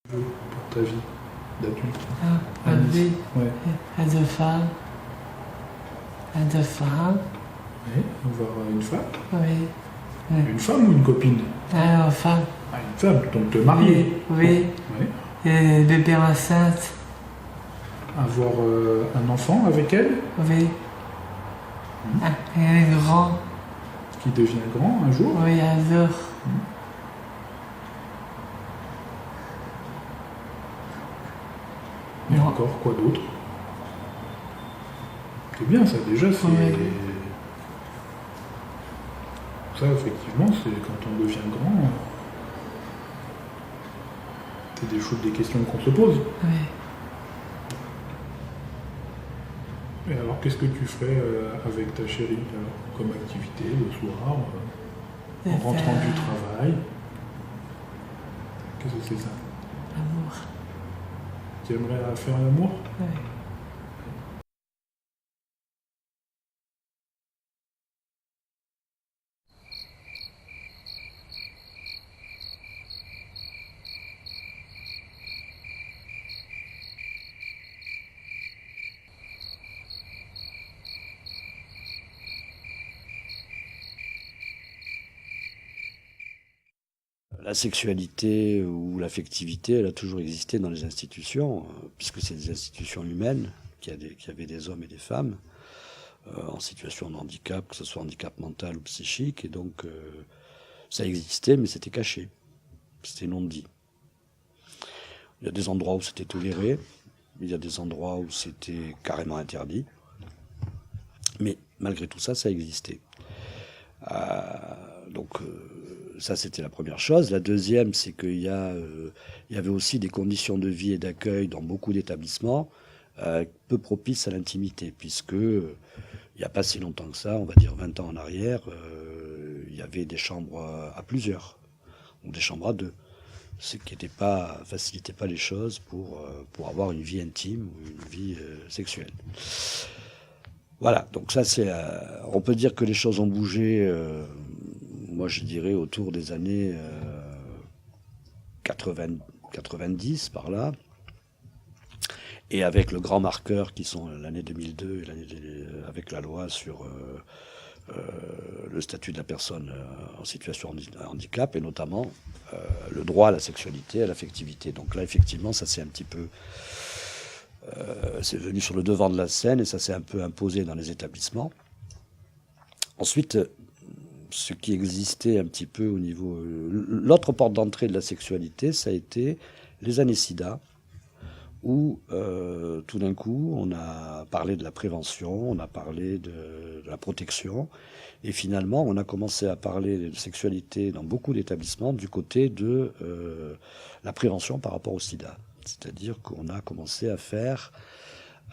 Pour ta vie d'adulte. Ma vie, Ouais. de femme. De femme, Ouais. Avoir une femme. oui. Une femme ou une copine? Femme, Ah, une femme, donc te marier. oui. Ouais. Et bébé enceinte, Avoir un enfant avec elle, oui. Et grand, qui devient grand un jour. oui, un jour. Et Non. encore, quoi d'autre? C'est bien ça, déjà, c'est... Oui. Ça, effectivement, c'est quand on devient grand, c'est des questions qu'on se pose. Oui. Et alors, qu'est-ce que tu ferais avec ta chérie, alors, comme activité, le soir, en rentrant du travail? Qu'est-ce que c'est ça? Amour. Tu aimerais faire l'amour? Oui. La sexualité ou l'affectivité, elle a toujours existé dans les institutions, puisque c'est des institutions humaines, qui avaient des hommes et des femmes, en situation de handicap, que ce soit handicap mental ou psychique, et donc ça existait, mais c'était caché, c'était non dit. Il y a des endroits où c'était toléré, il y a des endroits où c'était carrément interdit, mais malgré tout ça, ça existait. Donc ça, c'était la première chose. La deuxième, c'est qu'il y avait aussi des conditions de vie et d'accueil dans beaucoup d'établissements peu propices à l'intimité, puisque il n'y a pas si longtemps que ça, on va dire 20 ans en arrière, il y avait des chambres à plusieurs, ou des chambres à deux, ce qui facilitait pas les choses pour avoir une vie intime ou une vie sexuelle. Voilà, donc ça c'est... on peut dire que les choses ont bougé, moi je dirais autour des années 90 par là, et avec le grand marqueur qui sont l'année 2002 et avec la loi sur le statut de la personne en situation de handicap, et notamment le droit à la sexualité, à l'affectivité. Donc là effectivement ça c'est un petit peu... c'est venu sur le devant de la scène et ça s'est un peu imposé dans les établissements. Ensuite, ce qui existait un petit peu au niveau... L'autre porte d'entrée de la sexualité, ça a été les années SIDA, où tout d'un coup, on a parlé de la prévention, on a parlé de la protection, et finalement, on a commencé à parler de sexualité dans beaucoup d'établissements du côté de la prévention par rapport au SIDA. C'est-à-dire qu'on a commencé à faire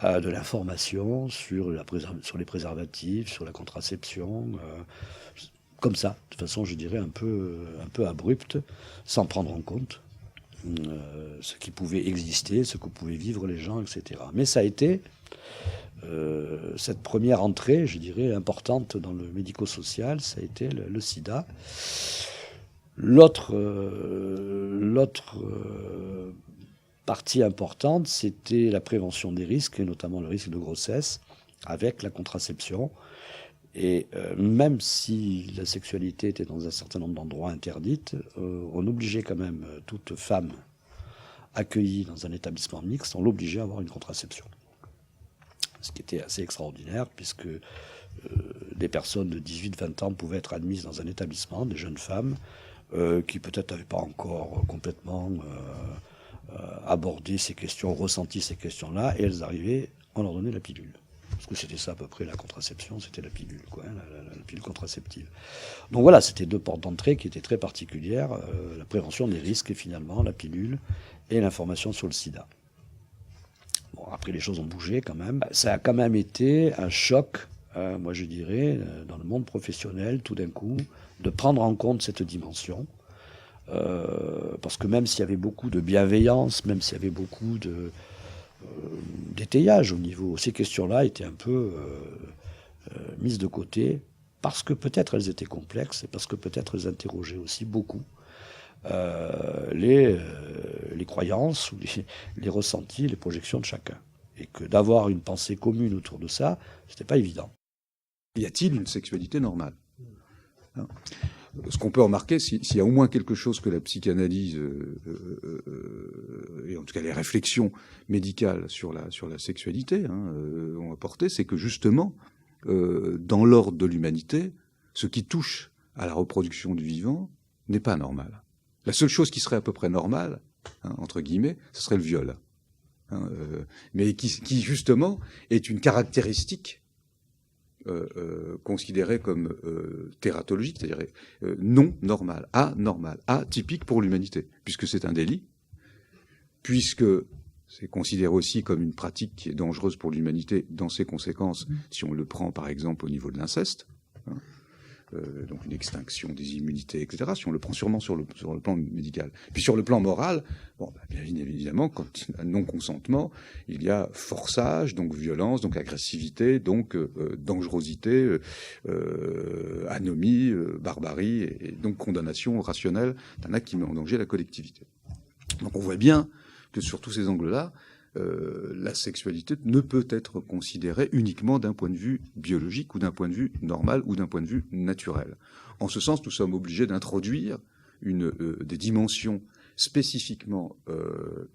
de l'information sur les préservatifs, sur la contraception, comme ça, de façon, je dirais, un peu abrupte, sans prendre en compte ce qui pouvait exister, ce que pouvaient vivre les gens, etc. Mais ça a été cette première entrée, je dirais, importante dans le médico-social, ça a été le sida. L'autre partie importante, c'était la prévention des risques, et notamment le risque de grossesse, avec la contraception. Et même si la sexualité était dans un certain nombre d'endroits interdite, on obligeait quand même toute femme accueillie dans un établissement mixte, on l'obligeait à avoir une contraception. Ce qui était assez extraordinaire, puisque des personnes de 18-20 ans pouvaient être admises dans un établissement, des jeunes femmes, qui peut-être n'avaient pas encore complètement abordé ces questions, ressenti ces questions-là, et elles arrivaient, on leur donnait la pilule. Parce que c'était ça à peu près la contraception, c'était la pilule, quoi, hein, la pilule contraceptive. Donc voilà, c'était deux portes d'entrée qui étaient très particulières, la prévention des risques et finalement la pilule et l'information sur le sida. Bon, après les choses ont bougé quand même. Ça a quand même été un choc, moi je dirais, dans le monde professionnel tout d'un coup, de prendre en compte cette dimension. Parce que même s'il y avait beaucoup de bienveillance, même s'il y avait beaucoup d'étayage au niveau, ces questions-là étaient un peu mises de côté, parce que peut-être elles étaient complexes, et parce que peut-être elles interrogeaient aussi beaucoup les croyances ou les ressentis, les projections de chacun. Et que d'avoir une pensée commune autour de ça, c'était pas évident. Y a-t-il une sexualité normale ? Ce qu'on peut remarquer, s'il y a au moins quelque chose que la psychanalyse, et en tout cas les réflexions médicales sur la sexualité ont apporté, c'est que justement, dans l'ordre de l'humanité, ce qui touche à la reproduction du vivant n'est pas normal. La seule chose qui serait à peu près normale, entre guillemets, ce serait le viol. Mais qui justement est une caractéristique considérée comme tératologique, c'est-à-dire non normale, anormale, atypique pour l'humanité, puisque c'est un délit, puisque c'est considéré aussi comme une pratique qui est dangereuse pour l'humanité dans ses conséquences, si on le prend par exemple au niveau de l'inceste, donc une extinction des immunités, etc., si on le prend sûrement sur le plan médical. Puis sur le plan moral, bien évidemment, quand il y a non-consentement, il y a forçage, donc violence, donc agressivité, donc dangerosité, anomie, barbarie, et donc condamnation rationnelle d'un acte qui met en danger la collectivité. Donc on voit bien que sur tous ces angles-là, la sexualité ne peut être considérée uniquement d'un point de vue biologique ou d'un point de vue normal ou d'un point de vue naturel. En ce sens, nous sommes obligés d'introduire des dimensions spécifiquement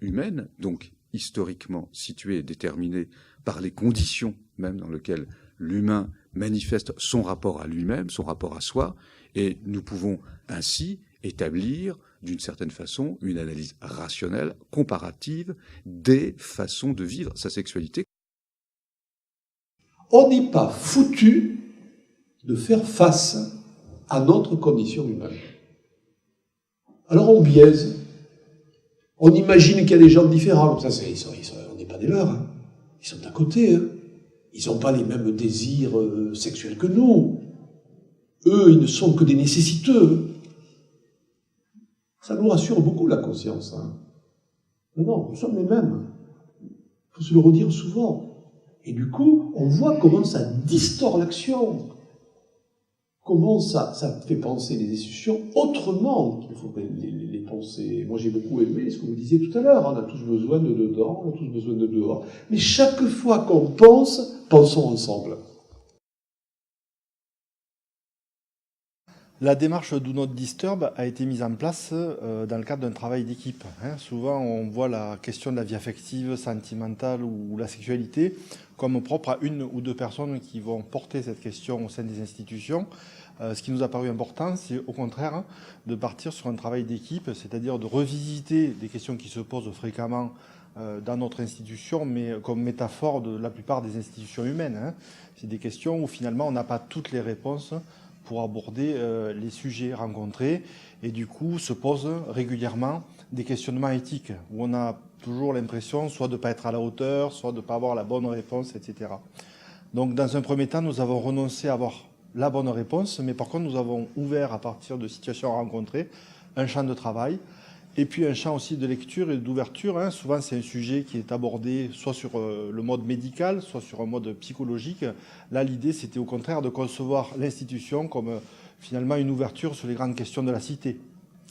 humaines, donc historiquement situées et déterminées par les conditions même dans lesquelles l'humain manifeste son rapport à lui-même, son rapport à soi, et nous pouvons ainsi établir d'une certaine façon une analyse rationnelle, comparative des façons de vivre sa sexualité. On n'est pas foutu de faire face à notre condition humaine. Alors on biaise. On imagine qu'il y a des gens différents. Ça, on n'est pas des leurs. Ils sont à côté. Ils n'ont pas les mêmes désirs sexuels que nous. Eux, ils ne sont que des nécessiteux. Ça nous rassure beaucoup, la conscience. Non, nous sommes les mêmes. Il faut se le redire souvent. Et du coup, on voit comment ça distord l'action. Comment ça fait penser les institutions autrement qu'il faudrait les penser. Moi, j'ai beaucoup aimé ce que vous disiez tout à l'heure. On a tous besoin de dedans, on a tous besoin de dehors. Mais chaque fois qu'on pense, pensons ensemble. La démarche Do Not Disturb a été mise en place dans le cadre d'un travail d'équipe. Souvent, on voit la question de la vie affective, sentimentale ou la sexualité comme propre à une ou deux personnes qui vont porter cette question au sein des institutions. Ce qui nous a paru important, c'est au contraire de partir sur un travail d'équipe, c'est-à-dire de revisiter des questions qui se posent fréquemment dans notre institution, mais comme métaphore de la plupart des institutions humaines. C'est des questions où finalement on n'a pas toutes les réponses pour aborder les sujets rencontrés, et du coup se posent régulièrement des questionnements éthiques, où on a toujours l'impression soit de ne pas être à la hauteur, soit de ne pas avoir la bonne réponse, etc. Donc dans un premier temps, nous avons renoncé à avoir la bonne réponse, mais par contre nous avons ouvert à partir de situations rencontrées un champ de travail, et puis un champ aussi de lecture et d'ouverture. Souvent c'est un sujet qui est abordé soit sur le mode médical, soit sur un mode psychologique. Là l'idée c'était au contraire de concevoir l'institution comme finalement une ouverture sur les grandes questions de la cité,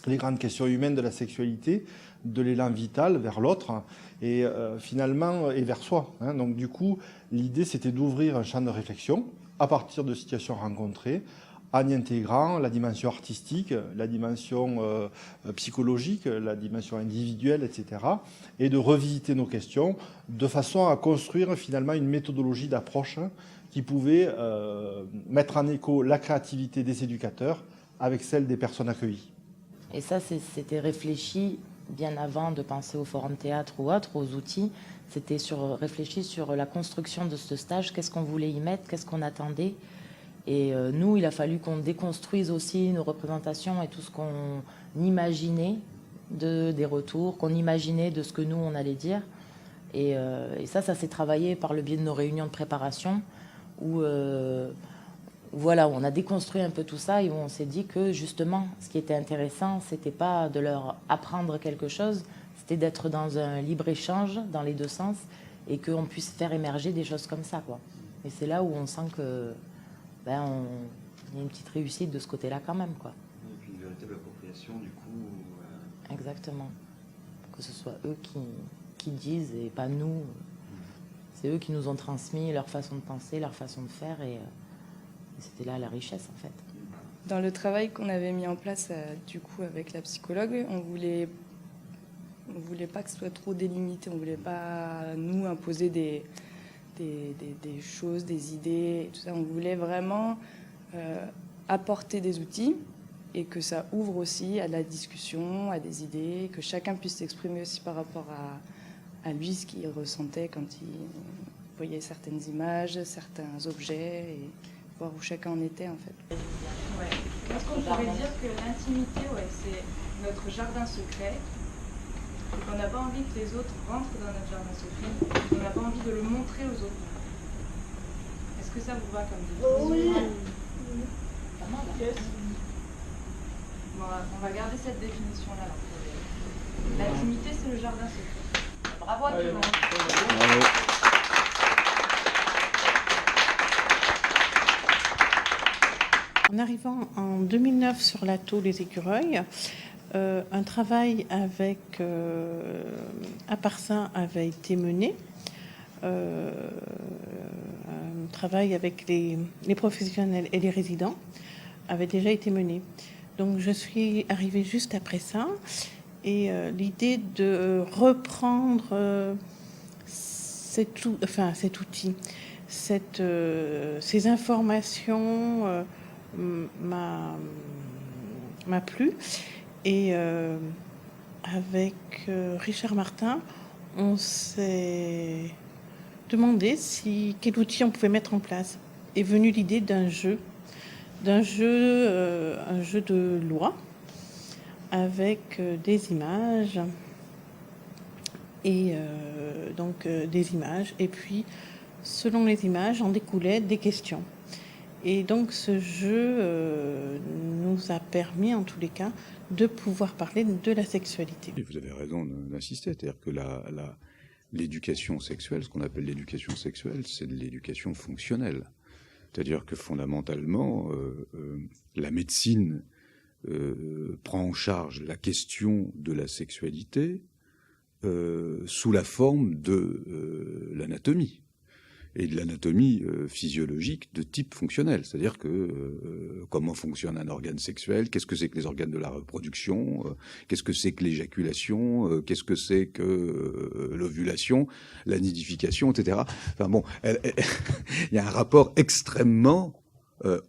les grandes questions humaines de la sexualité, de l'élan vital vers l'autre et finalement et vers soi. Donc du coup l'idée c'était d'ouvrir un champ de réflexion à partir de situations rencontrées, en y intégrant la dimension artistique, la dimension psychologique, la dimension individuelle, etc. Et de revisiter nos questions de façon à construire finalement une méthodologie d'approche qui pouvait mettre en écho la créativité des éducateurs avec celle des personnes accueillies. Et ça, c'était réfléchi bien avant de penser au forum théâtre ou autre, aux outils. C'était réfléchi sur la construction de ce stage, qu'est-ce qu'on voulait y mettre, qu'est-ce qu'on attendait. Et nous, il a fallu qu'on déconstruise aussi nos représentations et tout ce qu'on imaginait des retours, qu'on imaginait de ce que nous, on allait dire. Et ça s'est travaillé par le biais de nos réunions de préparation où voilà, on a déconstruit un peu tout ça et où on s'est dit que justement, ce qui était intéressant, c'était pas de leur apprendre quelque chose, c'était d'être dans un libre-échange dans les deux sens et qu'on puisse faire émerger des choses comme ça, quoi. Et c'est là où on sent que il y a une petite réussite de ce côté-là quand même, quoi. Et puis une véritable appropriation du coup. Exactement. que ce soit eux qui disent et pas nous. C'est eux qui nous ont transmis leur façon de penser, leur façon de faire, et c'était là la richesse en fait. Dans le travail qu'on avait mis en place du coup avec la psychologue, on voulait pas que ce soit trop délimité, on voulait pas nous imposer des choses, des idées, tout ça. On voulait vraiment apporter des outils et que ça ouvre aussi à la discussion, à des idées, que chacun puisse s'exprimer aussi par rapport à lui, ce qu'il ressentait quand il voyait certaines images, certains objets, et voir où chacun en était en fait. Ouais. Est-ce qu'on pourrait dire que l'intimité, c'est notre jardin secret, et qu'on n'a pas envie que les autres rentrent dans notre jardin secret, qu'on n'a pas envie de le montrer aux autres. Est-ce que ça vous va comme définition? Oui. Yes. Bon, on va garder cette définition-là. L'intimité, c'est le jardin secret. Bravo à tout le monde. Bravo. En arrivant en 2009 sur l'atto Les Écureuils, un travail avec à part ça avait été mené. Un travail avec les professionnels et les résidents avait déjà été mené. Donc je suis arrivée juste après ça, et l'idée de reprendre cet outil, ces informations m'a plu, et avec Richard Martin, on s'est demandé quel outil on pouvait mettre en place. Est venue l'idée un jeu de loi avec des images et des images, et puis selon les images en découlaient des questions. Et donc ce jeu nous a permis en tous les cas de pouvoir parler de la sexualité. Et vous avez raison d'insister, c'est-à-dire que l'éducation sexuelle, ce qu'on appelle l'éducation sexuelle, c'est de l'éducation fonctionnelle. C'est-à-dire que fondamentalement, la médecine prend en charge la question de la sexualité sous la forme de l'anatomie, et de l'anatomie physiologique de type fonctionnel. C'est-à-dire que comment fonctionne un organe sexuel, qu'est-ce que c'est que les organes de la reproduction, qu'est-ce que c'est que l'éjaculation, qu'est-ce que c'est que l'ovulation, la nidification, etc. Enfin bon, il y a un rapport extrêmement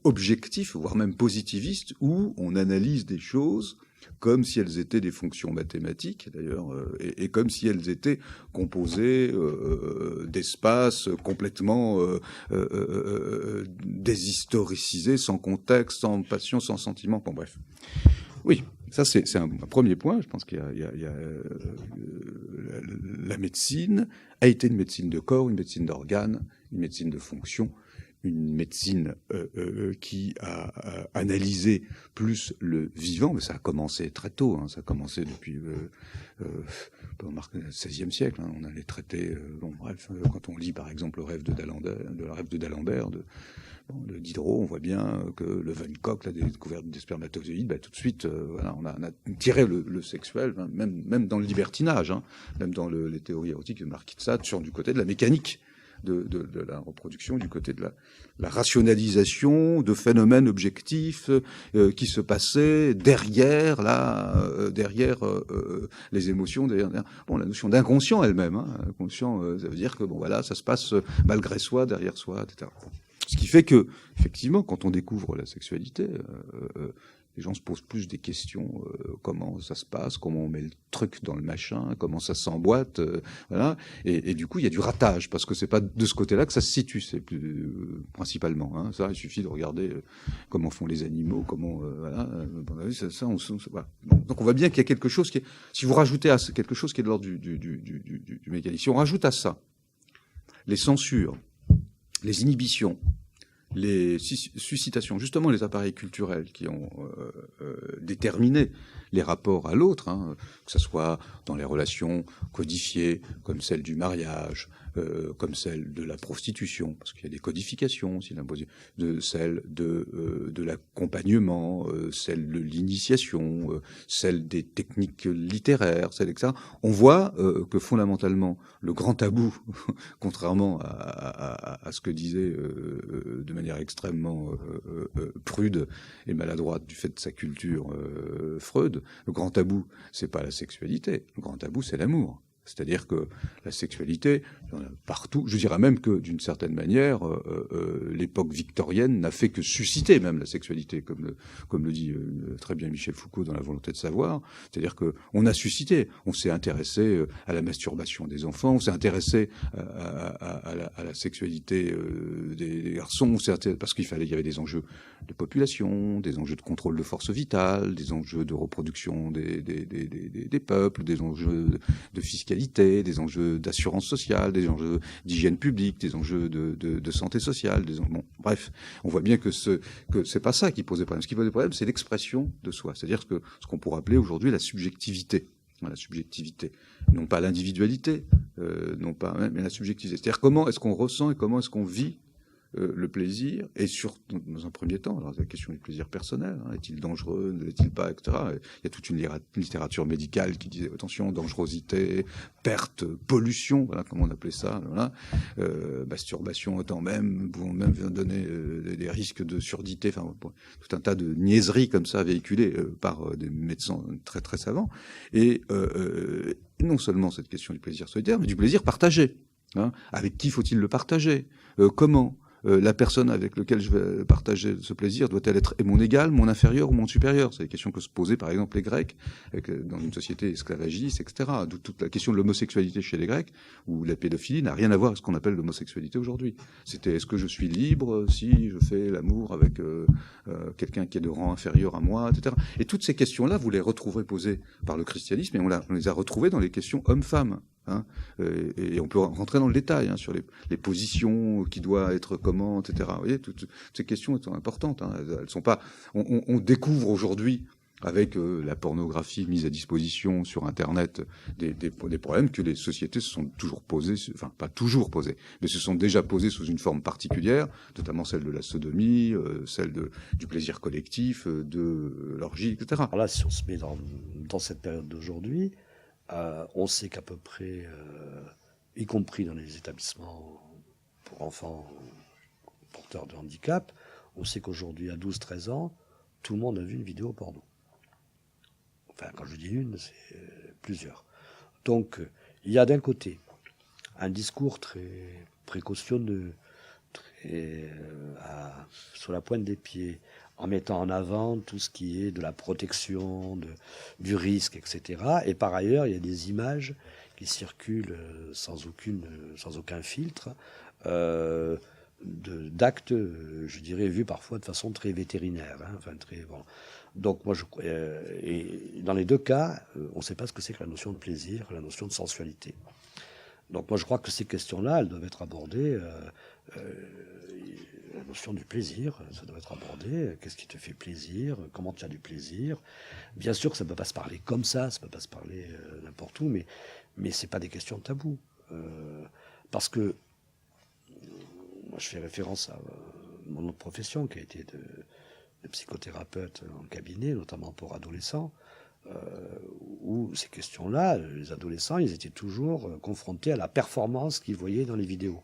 objectif, voire même positiviste, où on analyse des choses comme si elles étaient des fonctions mathématiques, d'ailleurs, et comme si elles étaient composées d'espaces complètement déshistoricisés, sans contexte, sans passion, sans sentiment. Bon, bref. Oui, ça c'est un premier point. Je pense qu'il y a la médecine a été une médecine de corps, une médecine d'organes, une médecine de fonction, une médecine qui a analysé plus le vivant, mais ça a commencé très tôt, hein, ça a commencé depuis le XVIe siècle, hein, on allait traiter, bon bref, quand on lit par exemple le rêve de D'Alembert, de Diderot, on voit bien que le Leeuwenhoek, la découverte des spermatozoïdes, bah, tout de suite, voilà, on a tiré le sexuel, hein, même dans le libertinage, hein, même dans les théories érotiques de Marquis de Sade, sur du côté de la mécanique de la reproduction, du côté de la rationalisation de phénomènes objectifs qui se passaient derrière les émotions, derrière la notion d'inconscient elle-même. Hein. Inconscient, ça veut dire que bon voilà, ça se passe malgré soi, derrière soi, etc. Ce qui fait que, effectivement, quand on découvre la sexualité, les gens se posent plus des questions, comment ça se passe, comment on met le truc dans le machin, comment ça s'emboîte, voilà. Et du coup, il y a du ratage, parce que c'est pas de ce côté-là que ça se situe, c'est plus principalement. Hein, ça, il suffit de regarder comment font les animaux, comment, voilà. Voilà. Donc on voit bien qu'il y a quelque chose qui est, si vous rajoutez à quelque chose qui est de l'ordre du mécanisme, si on rajoute à ça les censures, les inhibitions, les suscitations, justement les appareils culturels qui ont déterminé les rapports à l'autre, hein, que ce soit dans les relations codifiées comme celle du mariage, comme celle de la prostitution, parce qu'il y a des codifications aussi, de celle de l'accompagnement, celle de l'initiation, celle des techniques littéraires, celle etc. On voit que fondamentalement, le grand tabou, contrairement à ce que disait de manière extrêmement prude et maladroite du fait de sa culture Freud, le grand tabou, c'est pas la sexualité, le grand tabou, c'est l'amour. C'est-à-dire que la sexualité, il y en a partout. Je dirais même que, d'une certaine manière, l'époque victorienne n'a fait que susciter même la sexualité, comme le dit très bien Michel Foucault dans La volonté de savoir. C'est-à-dire que on a suscité, on s'est intéressé à la masturbation des enfants, on s'est intéressé à la sexualité des garçons, parce qu'il y avait des enjeux de population, des enjeux de contrôle de force vitale, des enjeux de reproduction des peuples, des enjeux de fiscalité, des enjeux d'assurance sociale, des enjeux d'hygiène publique, des enjeux de santé sociale. Bon, bref, on voit bien que c'est pas ça qui posait problème. Ce qui posait problème, c'est l'expression de soi. C'est-à-dire ce qu'on pourrait appeler aujourd'hui la subjectivité. La subjectivité, non pas l'individualité, non pas, mais la subjectivité. C'est-à-dire comment est-ce qu'on ressent et comment est-ce qu'on vit le plaisir, et surtout, dans un premier temps, alors la question du plaisir personnel, est-il dangereux, ne l'est-il pas, etc. Il y a toute une littérature médicale qui disait, attention, dangerosité, perte, pollution, voilà comment on appelait ça, voilà. Masturbation autant même, pouvant même donner des risques de surdité, enfin, tout un tas de niaiseries comme ça véhiculées par des médecins très très savants, et non seulement cette question du plaisir solitaire, mais du plaisir partagé. Avec qui faut-il le partager, comment la personne avec laquelle je vais partager ce plaisir doit-elle être mon égal, mon inférieur ou mon supérieur? C'est des questions que se posaient par exemple les Grecs dans une société esclavagiste, etc. D'où toute la question de l'homosexualité chez les Grecs, où la pédophilie n'a rien à voir avec ce qu'on appelle l'homosexualité aujourd'hui. C'était est-ce que je suis libre si je fais l'amour avec quelqu'un qui est de rang inférieur à moi, etc. Et toutes ces questions-là, vous les retrouverez posées par le christianisme, et on les a retrouvées dans les questions hommes-femmes. Et on peut rentrer dans le détail sur les positions qui doivent être comment, etc. Vous voyez, toutes ces questions sont importantes. Elles sont pas. On découvre aujourd'hui, avec la pornographie mise à disposition sur Internet, des problèmes que les sociétés se sont toujours posés, enfin pas toujours posés, mais se sont déjà posés sous une forme particulière, notamment celle de la sodomie, celle du plaisir collectif, de l'orgie, etc. Alors là, si on se met dans cette période d'aujourd'hui, on sait qu'à peu près, y compris dans les établissements pour enfants porteurs de handicap, on sait qu'aujourd'hui, à 12-13 ans, tout le monde a vu une vidéo porno. Enfin, quand je dis une, c'est plusieurs. Donc, il y a d'un côté un discours très précautionneux, très sur la pointe des pieds, en mettant en avant tout ce qui est de la protection, du risque, etc. Et par ailleurs, il y a des images qui circulent sans aucun filtre, d'actes, je dirais, vus parfois de façon très vétérinaire. Enfin, très, bon. Donc moi, et dans les deux cas, on ne sait pas ce que c'est que la notion de plaisir, la notion de sensualité. Donc moi, je crois que ces questions-là, elles doivent être abordées. La notion du plaisir, ça doit être abordé. Qu'est-ce qui te fait plaisir? Comment tu as du plaisir? Bien sûr que ça ne peut pas se parler comme ça ne peut pas se parler n'importe où, mais ce n'est pas des questions taboues. Parce que, moi je fais référence à mon autre profession qui a été de psychothérapeute en cabinet, notamment pour adolescents, où ces questions-là, les adolescents, ils étaient toujours confrontés à la performance qu'ils voyaient dans les vidéos.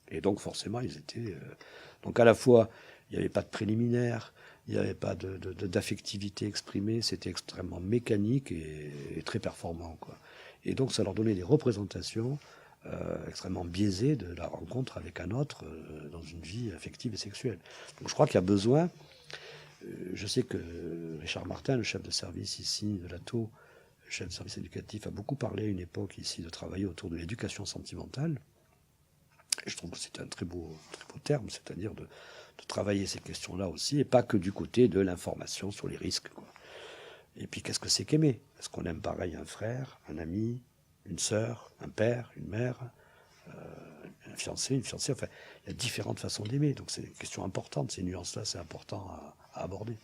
Et donc forcément, ils étaient... donc à la fois, il n'y avait pas de préliminaire, il n'y avait pas d'affectivité exprimée, c'était extrêmement mécanique et très performant, quoi. Et donc ça leur donnait des représentations extrêmement biaisées de la rencontre avec un autre dans une vie affective et sexuelle. Donc je crois qu'il y a besoin... je sais que Richard Martin, le chef de service ici de l'ATO, le chef de service éducatif, a beaucoup parlé à une époque ici de travailler autour de l'éducation sentimentale. Et je trouve que c'est un très beau terme, c'est-à-dire de travailler ces questions-là aussi, et pas que du côté de l'information sur les risques, quoi. Et puis, qu'est-ce que c'est qu'aimer? Est-ce qu'on aime pareil un frère, un ami, une sœur, un père, une mère, un fiancé, une fiancée? Enfin, il y a différentes façons d'aimer, donc c'est une question importante. Ces nuances-là, c'est important à aborder.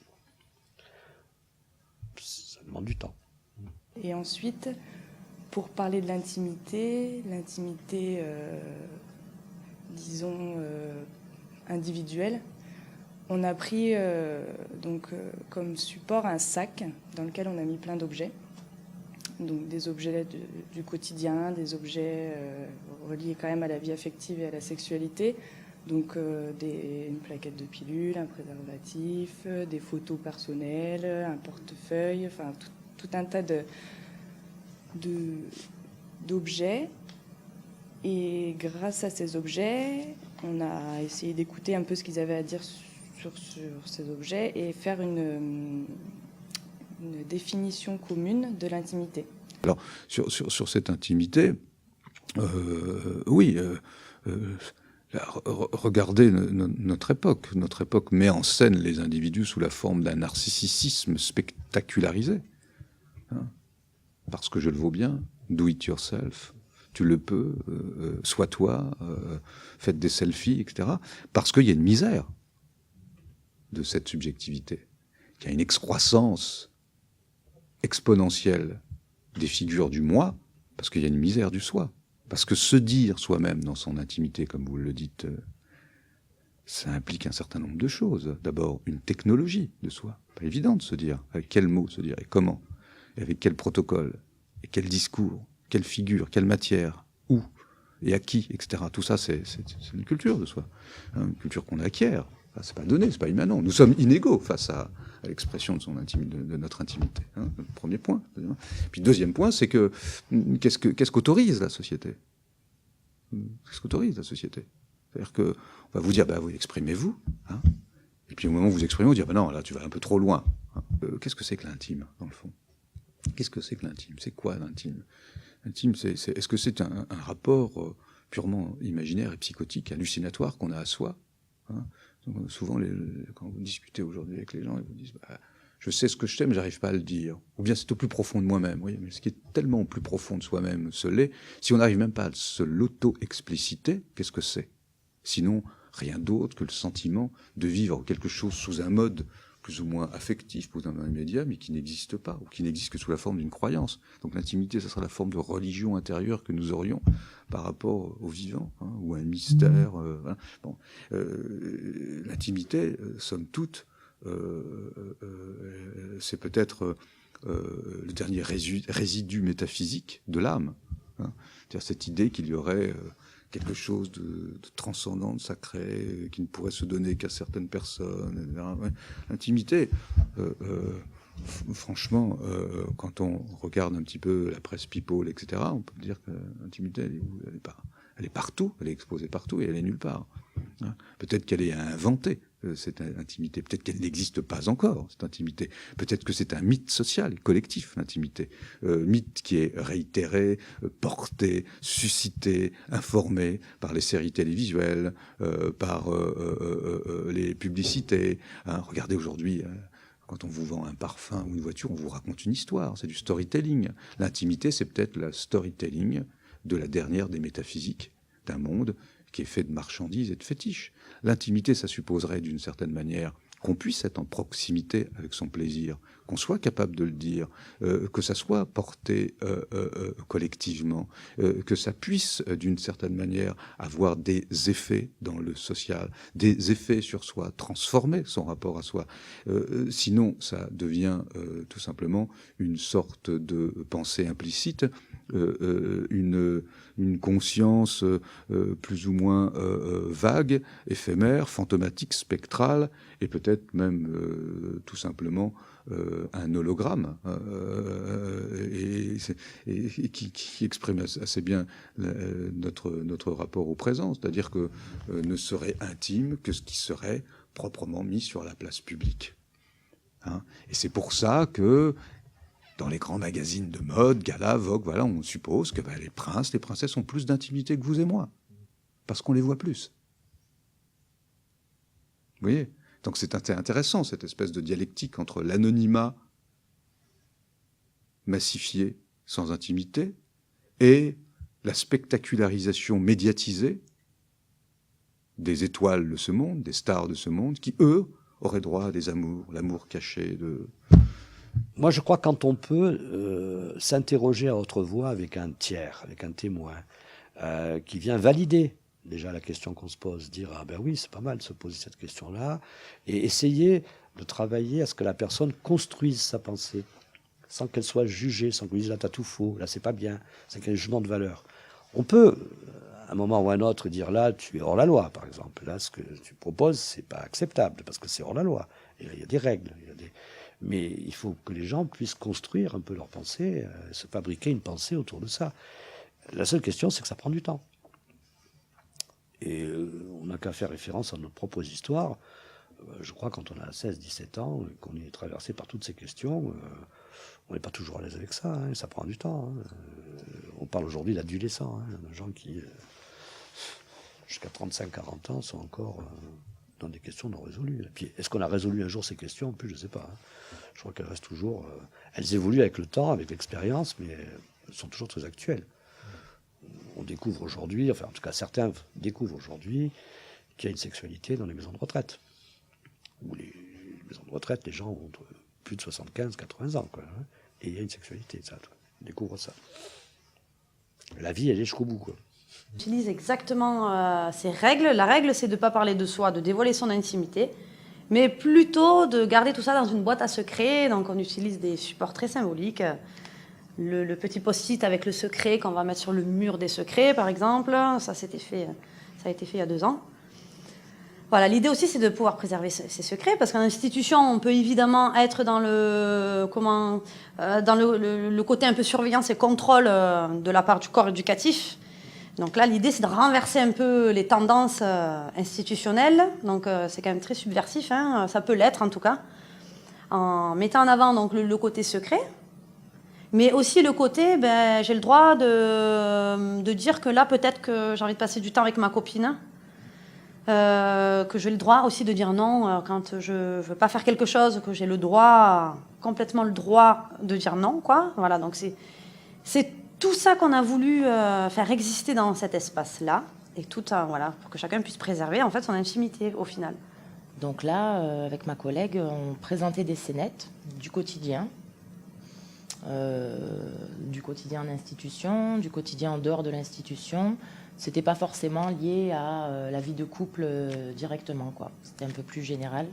Ça demande du temps. Et ensuite, pour parler de l'intimité, disons, individuelle, on a pris comme support un sac dans lequel on a mis plein d'objets. Donc des objets du quotidien, des objets reliés quand même à la vie affective et à la sexualité. Donc une plaquette de pilules, un préservatif, des photos personnelles, un portefeuille, enfin tout un tas d'objets. Et grâce à ces objets, on a essayé d'écouter un peu ce qu'ils avaient à dire sur ces objets et faire une définition commune de l'intimité. Alors, sur cette intimité, oui, regardez notre époque. Notre époque met en scène les individus sous la forme d'un narcissisme spectacularisé. Hein, parce que je le vaux bien, do it yourself, tu le peux, sois toi, faites des selfies, etc. Parce qu'il y a une misère de cette subjectivité, qu'il y a une excroissance exponentielle des figures du moi, parce qu'il y a une misère du soi. Parce que se dire soi-même dans son intimité, comme vous le dites, ça implique un certain nombre de choses. D'abord, une technologie de soi. Pas évident de se dire. Avec quels mots se dire et comment, et avec quel protocole, et quel discours, quelle figure, quelle matière, où, et à qui, etc. Tout ça, c'est une culture de soi. Hein, une culture qu'on acquiert. Enfin, c'est pas donné, c'est pas immanent. Nous sommes inégaux face à l'expression de notre intimité. Hein, premier point. Puis deuxième point, c'est que qu'est-ce qu'autorise la société? Qu'est-ce qu'autorise la société? C'est-à-dire qu'on va vous dire, vous exprimez-vous, hein, et puis au moment où vous exprimez, on va dire, non, là, tu vas un peu trop loin. Hein. Qu'est-ce que c'est que l'intime, dans le fond? Qu'est-ce que c'est que l'intime? C'est quoi l'intime? L'intime, est-ce que c'est un rapport purement imaginaire et psychotique, hallucinatoire qu'on a à soi, hein? Donc, souvent, quand vous discutez aujourd'hui avec les gens, ils vous disent je sais ce que je t'aime, mais j'arrive pas à le dire. Ou bien c'est au plus profond de moi-même. Oui, mais ce qui est tellement au plus profond de soi-même se l'est. Si on n'arrive même pas à se l'auto-expliciter, qu'est-ce que c'est? Sinon, rien d'autre que le sentiment de vivre quelque chose sous un mode plus ou moins affectif, plus ou moins immédiat, mais qui n'existe pas, ou qui n'existe que sous la forme d'une croyance. Donc l'intimité, ce sera la forme de religion intérieure que nous aurions par rapport au vivant, hein, ou à un mystère. Voilà. Bon. L'intimité, somme toute, c'est peut-être le dernier résidu métaphysique de l'âme. Hein. C'est-à-dire cette idée qu'il y aurait quelque chose de transcendant, de sacré, qui ne pourrait se donner qu'à certaines personnes, etc. Ouais. L'intimité, franchement, quand on regarde un petit peu la presse people, etc., on peut dire que l'intimité, elle est partout, elle est exposée partout et elle est nulle part. Hein. Peut-être qu'elle est inventée, cette intimité. Peut-être qu'elle n'existe pas encore, cette intimité. Peut-être que c'est un mythe social et collectif, l'intimité. Mythe qui est réitéré, porté, suscité, informé par les séries télévisuelles, par les publicités. Hein. Regardez aujourd'hui... Quand on vous vend un parfum ou une voiture, on vous raconte une histoire, c'est du storytelling. L'intimité, c'est peut-être le storytelling de la dernière des métaphysiques d'un monde qui est fait de marchandises et de fétiches. L'intimité, ça supposerait d'une certaine manière qu'on puisse être en proximité avec son plaisir, qu'on soit capable de le dire, que ça soit porté collectivement, que ça puisse d'une certaine manière avoir des effets dans le social, des effets sur soi, transformer son rapport à soi. Sinon, ça devient tout simplement une sorte de pensée implicite, une conscience plus ou moins vague, éphémère, fantomatique, spectrale, et peut-être même tout simplement un hologramme, et qui exprime assez bien notre rapport au présent, c'est-à-dire que ne serait intime que ce qui serait proprement mis sur la place publique. Hein. Et c'est pour ça que dans les grands magazines de mode, Gala, Vogue, voilà, on suppose que les princes, les princesses ont plus d'intimité que vous et moi, parce qu'on les voit plus. Vous voyez ? Donc c'est intéressant, cette espèce de dialectique entre l'anonymat massifié, sans intimité, et la spectacularisation médiatisée des étoiles de ce monde, des stars de ce monde, qui, eux, auraient droit à des amours, l'amour caché Moi, je crois quand on peut s'interroger à haute voix avec un tiers, avec un témoin, qui vient valider déjà la question qu'on se pose, dire ah ben oui, c'est pas mal de se poser cette question-là, et essayer de travailler à ce que la personne construise sa pensée, sans qu'elle soit jugée, sans qu'on dise là t'as tout faux, là c'est pas bien, c'est qu'il y a un jugement de valeur. On peut, à un moment ou à un autre, dire là tu es hors la loi, par exemple. Là, ce que tu proposes, c'est pas acceptable parce que c'est hors la loi. Et là, il y a des règles, mais il faut que les gens puissent construire un peu leur pensée, se fabriquer une pensée autour de ça. La seule question, c'est que ça prend du temps. Et on n'a qu'à faire référence à nos propres histoires. Je crois quand on a 16-17 ans, qu'on est traversé par toutes ces questions, on n'est pas toujours à l'aise avec ça, hein, ça prend du temps. Hein. On parle aujourd'hui d'adolescents, de gens qui, jusqu'à 35-40 ans, sont encore dans des questions non résolues. Et puis, est-ce qu'on a résolu un jour ces questions? En plus, je ne sais pas. Hein. Je crois qu'elles restent toujours... elles évoluent avec le temps, avec l'expérience, mais elles sont toujours très actuelles. On découvre aujourd'hui, enfin en tout cas certains découvrent aujourd'hui qu'il y a une sexualité dans les maisons de retraite. Où les maisons de retraite, les gens ont plus de 75-80 ans. Quoi, hein, et il y a une sexualité, ça. On découvre ça. La vie, elle est jusqu'au bout. Quoi. On utilise exactement ces règles. La règle, c'est de ne pas parler de soi, de dévoiler son intimité, mais plutôt de garder tout ça dans une boîte à secrets. Donc on utilise des supports très symboliques. Le petit post-it avec le secret qu'on va mettre sur le mur des secrets, par exemple. Ça a été fait il y a 2 ans. Voilà, l'idée aussi, c'est de pouvoir préserver ces secrets, parce qu'en institution, on peut évidemment être dans le côté un peu surveillance et contrôle de la part du corps éducatif. Donc là, l'idée, c'est de renverser un peu les tendances institutionnelles. Donc c'est quand même très subversif, hein, ça peut l'être en tout cas, en mettant en avant donc, le côté secret. Mais aussi le côté, j'ai le droit de dire que là, peut-être que j'ai envie de passer du temps avec ma copine, que j'ai le droit aussi de dire non quand je ne veux pas faire quelque chose, que j'ai le droit, complètement le droit de dire non, quoi. Voilà, donc c'est tout ça qu'on a voulu faire exister dans cet espace-là, et tout, voilà, pour que chacun puisse préserver en fait son intimité au final. Donc là, avec ma collègue, on présentait des scénettes du quotidien en institution, du quotidien en dehors de l'institution. C'était pas forcément lié à la vie de couple directement, quoi. C'était un peu plus général.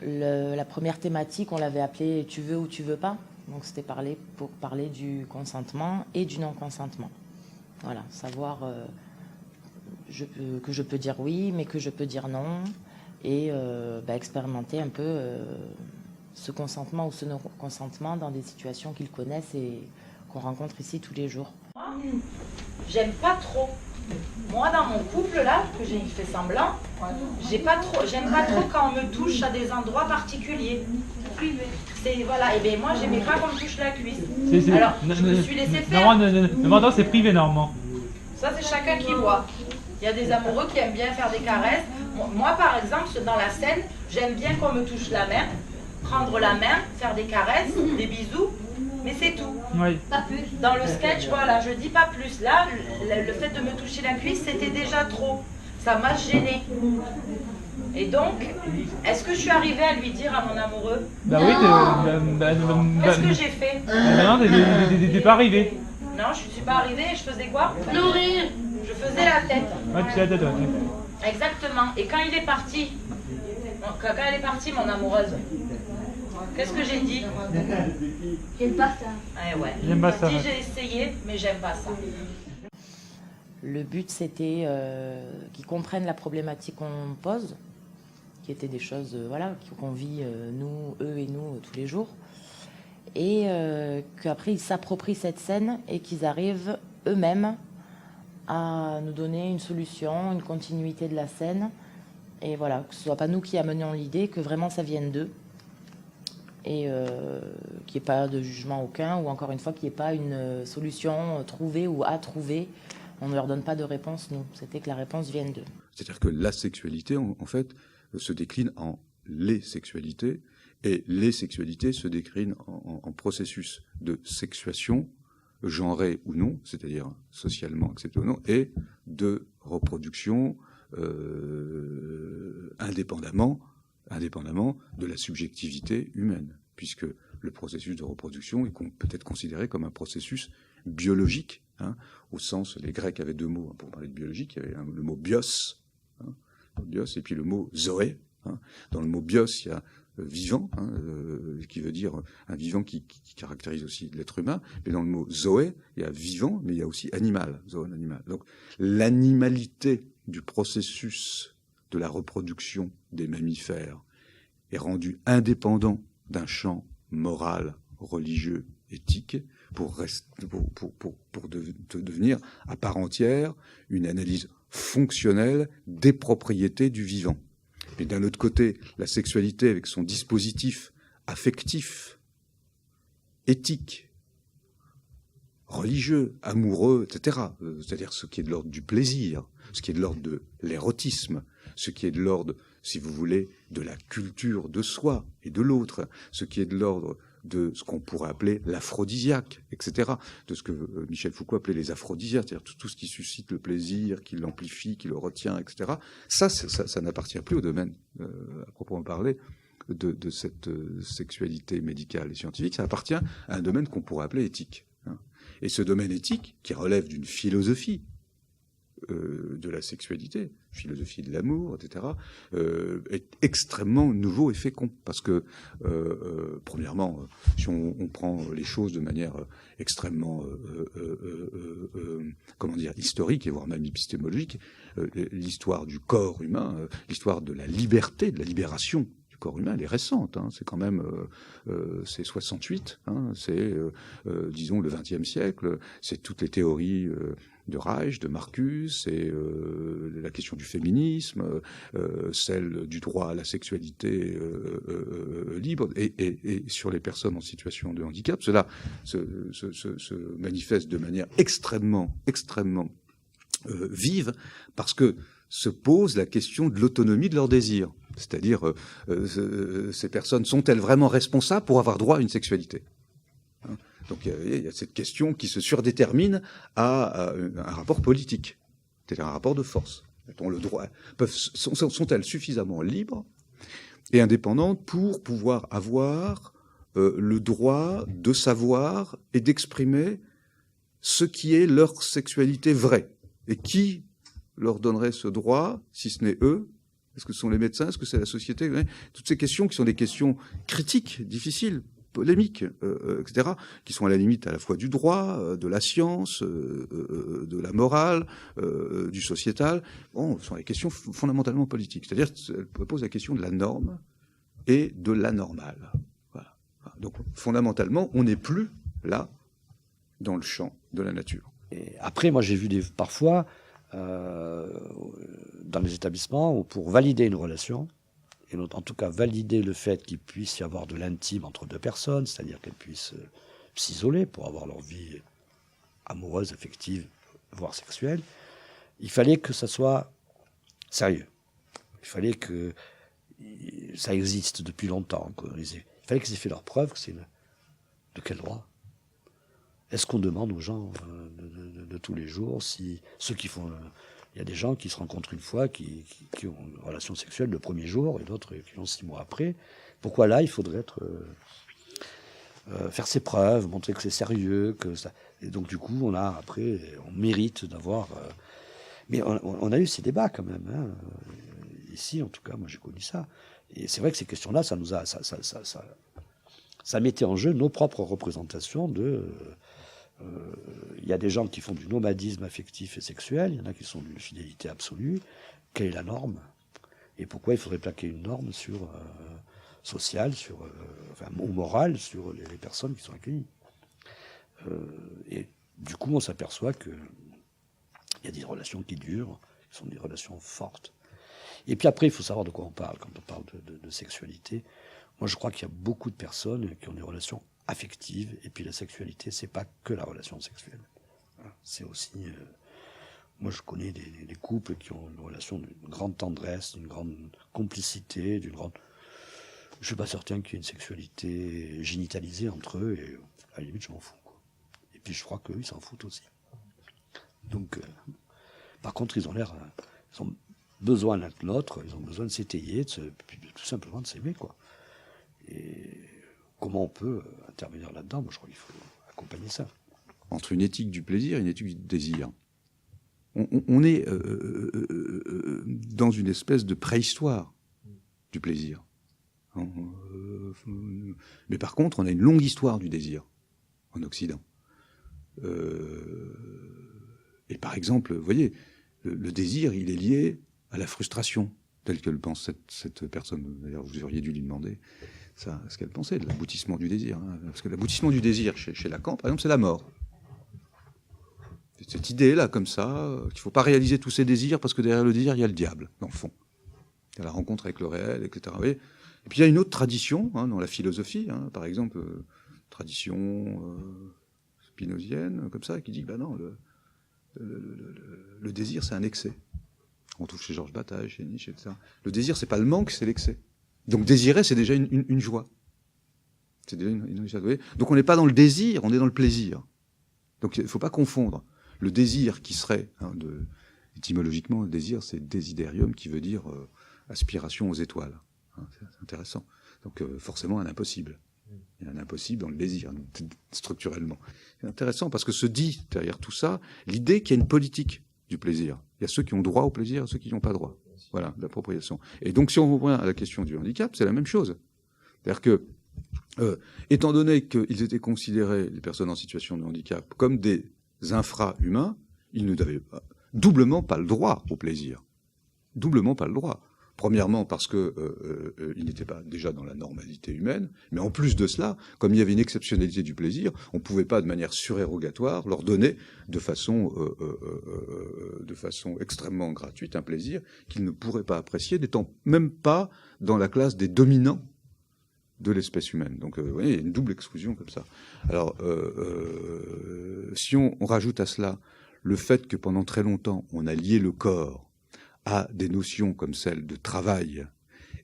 La première thématique, on l'avait appelée « Tu veux ou tu veux pas ». Donc c'était pour parler du consentement et du non-consentement. Voilà, savoir que je peux dire oui, mais que je peux dire non, et expérimenter un peu ce consentement ou ce non-consentement dans des situations qu'ils connaissent et qu'on rencontre ici tous les jours. J'aime pas trop. Moi, dans mon couple, là, que j'ai fait semblant, j'aime pas trop quand on me touche à des endroits particuliers. Voilà, et bien moi, j'aimais pas qu'on me touche la cuisse. Alors, je me suis laissé faire. Non, c'est privé, normalement. Ça, c'est chacun qui voit. Il y a des amoureux qui aiment bien faire des caresses. Moi, par exemple, dans la scène, j'aime bien qu'on me touche la main, prendre la main, faire des caresses, des bisous, mais c'est tout. Oui. Pas plus. Dans le sketch, voilà, je dis pas plus. Là, le fait de me toucher la cuisse, c'était déjà trop. Ça m'a gênée. Et donc, est-ce que je suis arrivée à lui dire à mon amoureux? Bah oui, qu'est-ce que j'ai fait? Non, t'es pas arrivé. Non, je suis pas arrivée et je faisais quoi? Nourrir. Je faisais la tête. Ouais, tu fais la tête, ouais. Exactement. Et quand elle est partie, mon amoureuse, qu'est-ce que j'ai dit? J'aime pas ça. Ouais. J'aime pas ça. J'ai essayé, mais j'aime pas ça. Le but, c'était qu'ils comprennent la problématique qu'on pose, qui étaient des choses qu'on vit, eux et nous, tous les jours, et qu'après, ils s'approprient cette scène et qu'ils arrivent eux-mêmes à nous donner une solution, une continuité de la scène, et voilà, que ce ne soit pas nous qui amenions l'idée, que vraiment ça vienne d'eux, et qu'il n'y ait pas de jugement aucun, ou encore une fois, qu'il n'y ait pas une solution trouvée ou à trouver. On ne leur donne pas de réponse, nous. C'était que la réponse vienne d'eux. C'est-à-dire que la sexualité, en fait, se décline en les sexualités, et les sexualités se déclinent en processus de sexuation, genrée ou non, c'est-à-dire socialement accepté ou non, et de reproduction indépendamment de la subjectivité humaine. puisque le processus de reproduction est peut-être considéré comme un processus biologique, hein, au sens, les Grecs avaient deux mots pour parler de biologique, il y avait le mot bios, hein, bios, et puis le mot zoé. Hein. Dans le mot bios, il y a vivant, hein, qui veut dire un vivant qui caractérise aussi l'être humain, mais dans le mot zoé, il y a vivant, mais il y a aussi animal, zoé, animal. Donc l'animalité du processus de la reproduction des mammifères est rendue indépendant d'un champ moral, religieux, éthique, pour devenir à part entière une analyse fonctionnelle des propriétés du vivant. Et d'un autre côté, la sexualité avec son dispositif affectif, éthique, religieux, amoureux, etc., c'est-à-dire ce qui est de l'ordre du plaisir, ce qui est de l'ordre de l'érotisme, ce qui est de l'ordre, si vous voulez, de la culture de soi et de l'autre, ce qui est de l'ordre de ce qu'on pourrait appeler l'aphrodisiaque, etc., de ce que Michel Foucault appelait les aphrodisiaques, c'est-à-dire tout ce qui suscite le plaisir, qui l'amplifie, qui le retient, etc. Ça n'appartient plus au domaine, à proprement parler, de cette sexualité médicale et scientifique, ça appartient à un domaine qu'on pourrait appeler éthique. Hein. Et ce domaine éthique, qui relève d'une philosophie de la sexualité, philosophie de l'amour, etc., est extrêmement nouveau et fécond. Parce que, premièrement, si on prend les choses de manière extrêmement, historique, et voire même épistémologique, l'histoire du corps humain, l'histoire de la liberté, de la libération du corps humain, elle est récente. Hein. C'est quand même, c'est 68, hein, c'est, disons, le XXe siècle, c'est toutes les théories de Reich, de Marcus, c'est la question du féminisme, celle du droit à la sexualité libre, et sur les personnes en situation de handicap, cela se manifeste de manière extrêmement vive, parce que se pose la question de l'autonomie de leurs désirs. C'est-à-dire, ces personnes sont-elles vraiment responsables pour avoir droit à une sexualité ? Donc il y a cette question qui se surdétermine à un rapport politique, c'est-à-dire un rapport de force. Le droit, sont-elles suffisamment libres et indépendantes pour pouvoir avoir le droit de savoir et d'exprimer ce qui est leur sexualité vraie? Et qui leur donnerait ce droit, si ce n'est eux? Est-ce que ce sont les médecins? Est-ce que c'est la société? Toutes ces questions qui sont des questions critiques, difficiles, polémiques, etc., qui sont à la limite à la fois du droit, de la science, de la morale, du sociétal. Bon, ce sont des questions fondamentalement politiques. C'est-à-dire qu'elles posent la question de la norme et de l'anormal. Voilà. Donc, fondamentalement, on n'est plus là dans le champ de la nature. Et après, moi, j'ai vu parfois, dans les établissements, où pour valider une relation, et en tout cas valider le fait qu'il puisse y avoir de l'intime entre deux personnes, c'est-à-dire qu'elles puissent s'isoler pour avoir leur vie amoureuse, affective, voire sexuelle, il fallait que ça soit sérieux. Il fallait que ça existe depuis longtemps. Il fallait qu'ils aient fait leur preuve, que c'est de quel droit? Est-ce qu'on demande aux gens de tous les jours, si ceux qui font... Il y a des gens qui se rencontrent une fois, qui ont une relation sexuelle le premier jour, et d'autres qui l'ont 6 mois après. Pourquoi là, il faudrait faire ses preuves, montrer que c'est sérieux, que ça... Et donc du coup, on mérite d'avoir... Mais on a eu ces débats quand même. Hein. Ici, en tout cas, moi j'ai connu ça. Et c'est vrai que ces questions-là, ça mettait en jeu nos propres représentations de... Il y a des gens qui font du nomadisme affectif et sexuel, il y en a qui sont d'une fidélité absolue. Quelle est la norme? Et pourquoi il faudrait plaquer une norme sur sociale, ou morale, sur les personnes qui sont accueillies? Et du coup, on s'aperçoit qu'il y a des relations qui durent, qui sont des relations fortes. Et puis après, il faut savoir de quoi on parle quand on parle de sexualité. Moi, je crois qu'il y a beaucoup de personnes qui ont des relations affective, et puis la sexualité, c'est pas que la relation sexuelle. C'est aussi... moi, je connais des couples qui ont une relation d'une grande tendresse, d'une grande complicité, d'une grande... Je suis pas certain qu'il y ait une sexualité génitalisée entre eux, et à la limite, je m'en fous. Quoi. Et puis, je crois qu'eux, ils s'en foutent aussi. Donc, par contre, ils ont besoin l'un de l'autre, ils ont besoin de s'étayer, tout simplement de s'aimer, quoi. Et... comment on peut intervenir là-dedans? Moi, je crois qu'il faut accompagner ça. Entre une éthique du plaisir et une éthique du désir. On est dans une espèce de préhistoire du plaisir. Mais par contre, on a une longue histoire du désir en Occident. Et par exemple, vous voyez, le désir, il est lié à la frustration, telle que le pense cette personne. D'ailleurs, vous auriez dû lui demander ça, ce qu'elle pensait de l'aboutissement du désir. Hein. Parce que l'aboutissement du désir chez Lacan, par exemple, c'est la mort. Cette idée-là, comme ça, qu'il ne faut pas réaliser tous ses désirs parce que derrière le désir, il y a le diable, dans le fond. Il y a la rencontre avec le réel, etc. Et puis il y a une autre tradition dans la philosophie, par exemple, tradition spinozienne, comme ça, qui dit que non, le désir, c'est un excès. On trouve chez Georges Bataille, chez Nietzsche, etc. Le désir, c'est pas le manque, c'est l'excès. Donc désirer, c'est déjà une joie. C'est déjà une joie. Donc on n'est pas dans le désir, on est dans le plaisir. Donc il ne faut pas confondre. Le désir qui serait, étymologiquement, le désir, c'est desiderium, qui veut dire aspiration aux étoiles. C'est intéressant. Donc forcément un impossible. Il y a un impossible dans le désir, structurellement. C'est intéressant parce que se dit derrière tout ça l'idée qu'il y a une politique du plaisir. Il y a ceux qui ont droit au plaisir et ceux qui n'ont pas droit. Voilà, l'appropriation. Et donc si on revient à la question du handicap, c'est la même chose. C'est-à-dire que, étant donné qu'ils étaient considérés, les personnes en situation de handicap, comme des infra-humains, ils n'avaient doublement pas le droit au plaisir. Doublement pas le droit. Premièrement parce qu'ils n'étaient pas déjà dans la normalité humaine, mais en plus de cela, comme il y avait une exceptionnalité du plaisir, on ne pouvait pas de manière surérogatoire leur donner de façon extrêmement gratuite un plaisir qu'ils ne pourraient pas apprécier, n'étant même pas dans la classe des dominants de l'espèce humaine. Donc, vous voyez, il y a une double exclusion comme ça. Alors, si on rajoute à cela le fait que pendant très longtemps, on a lié le corps à des notions comme celle de travail,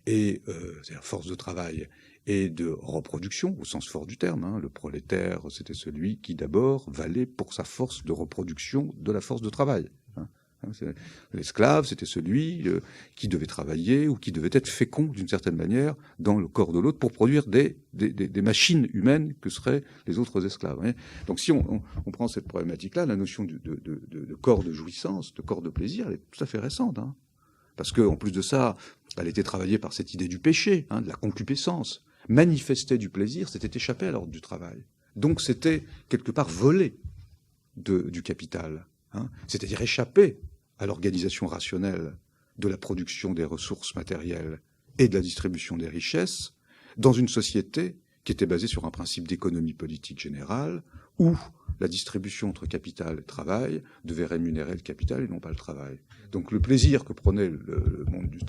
et c'est-à-dire force de travail, et de reproduction, au sens fort du terme. Le prolétaire, c'était celui qui d'abord valait pour sa force de reproduction de la force de travail. L'esclave, c'était celui qui devait travailler ou qui devait être fécond d'une certaine manière dans le corps de l'autre pour produire des machines humaines que seraient les autres esclaves. Donc si on prend cette problématique-là, la notion de corps de jouissance, de corps de plaisir, elle est tout à fait récente. Parce qu'en plus de ça, elle était travaillée par cette idée du péché, de la concupiscence. Manifester du plaisir, c'était échapper à l'ordre du travail. Donc c'était quelque part voler du capital. C'est-à-dire échapper à l'organisation rationnelle de la production des ressources matérielles et de la distribution des richesses dans une société qui était basée sur un principe d'économie politique générale où la distribution entre capital et travail devait rémunérer le capital et non pas le travail. Donc le plaisir que prenait le monde du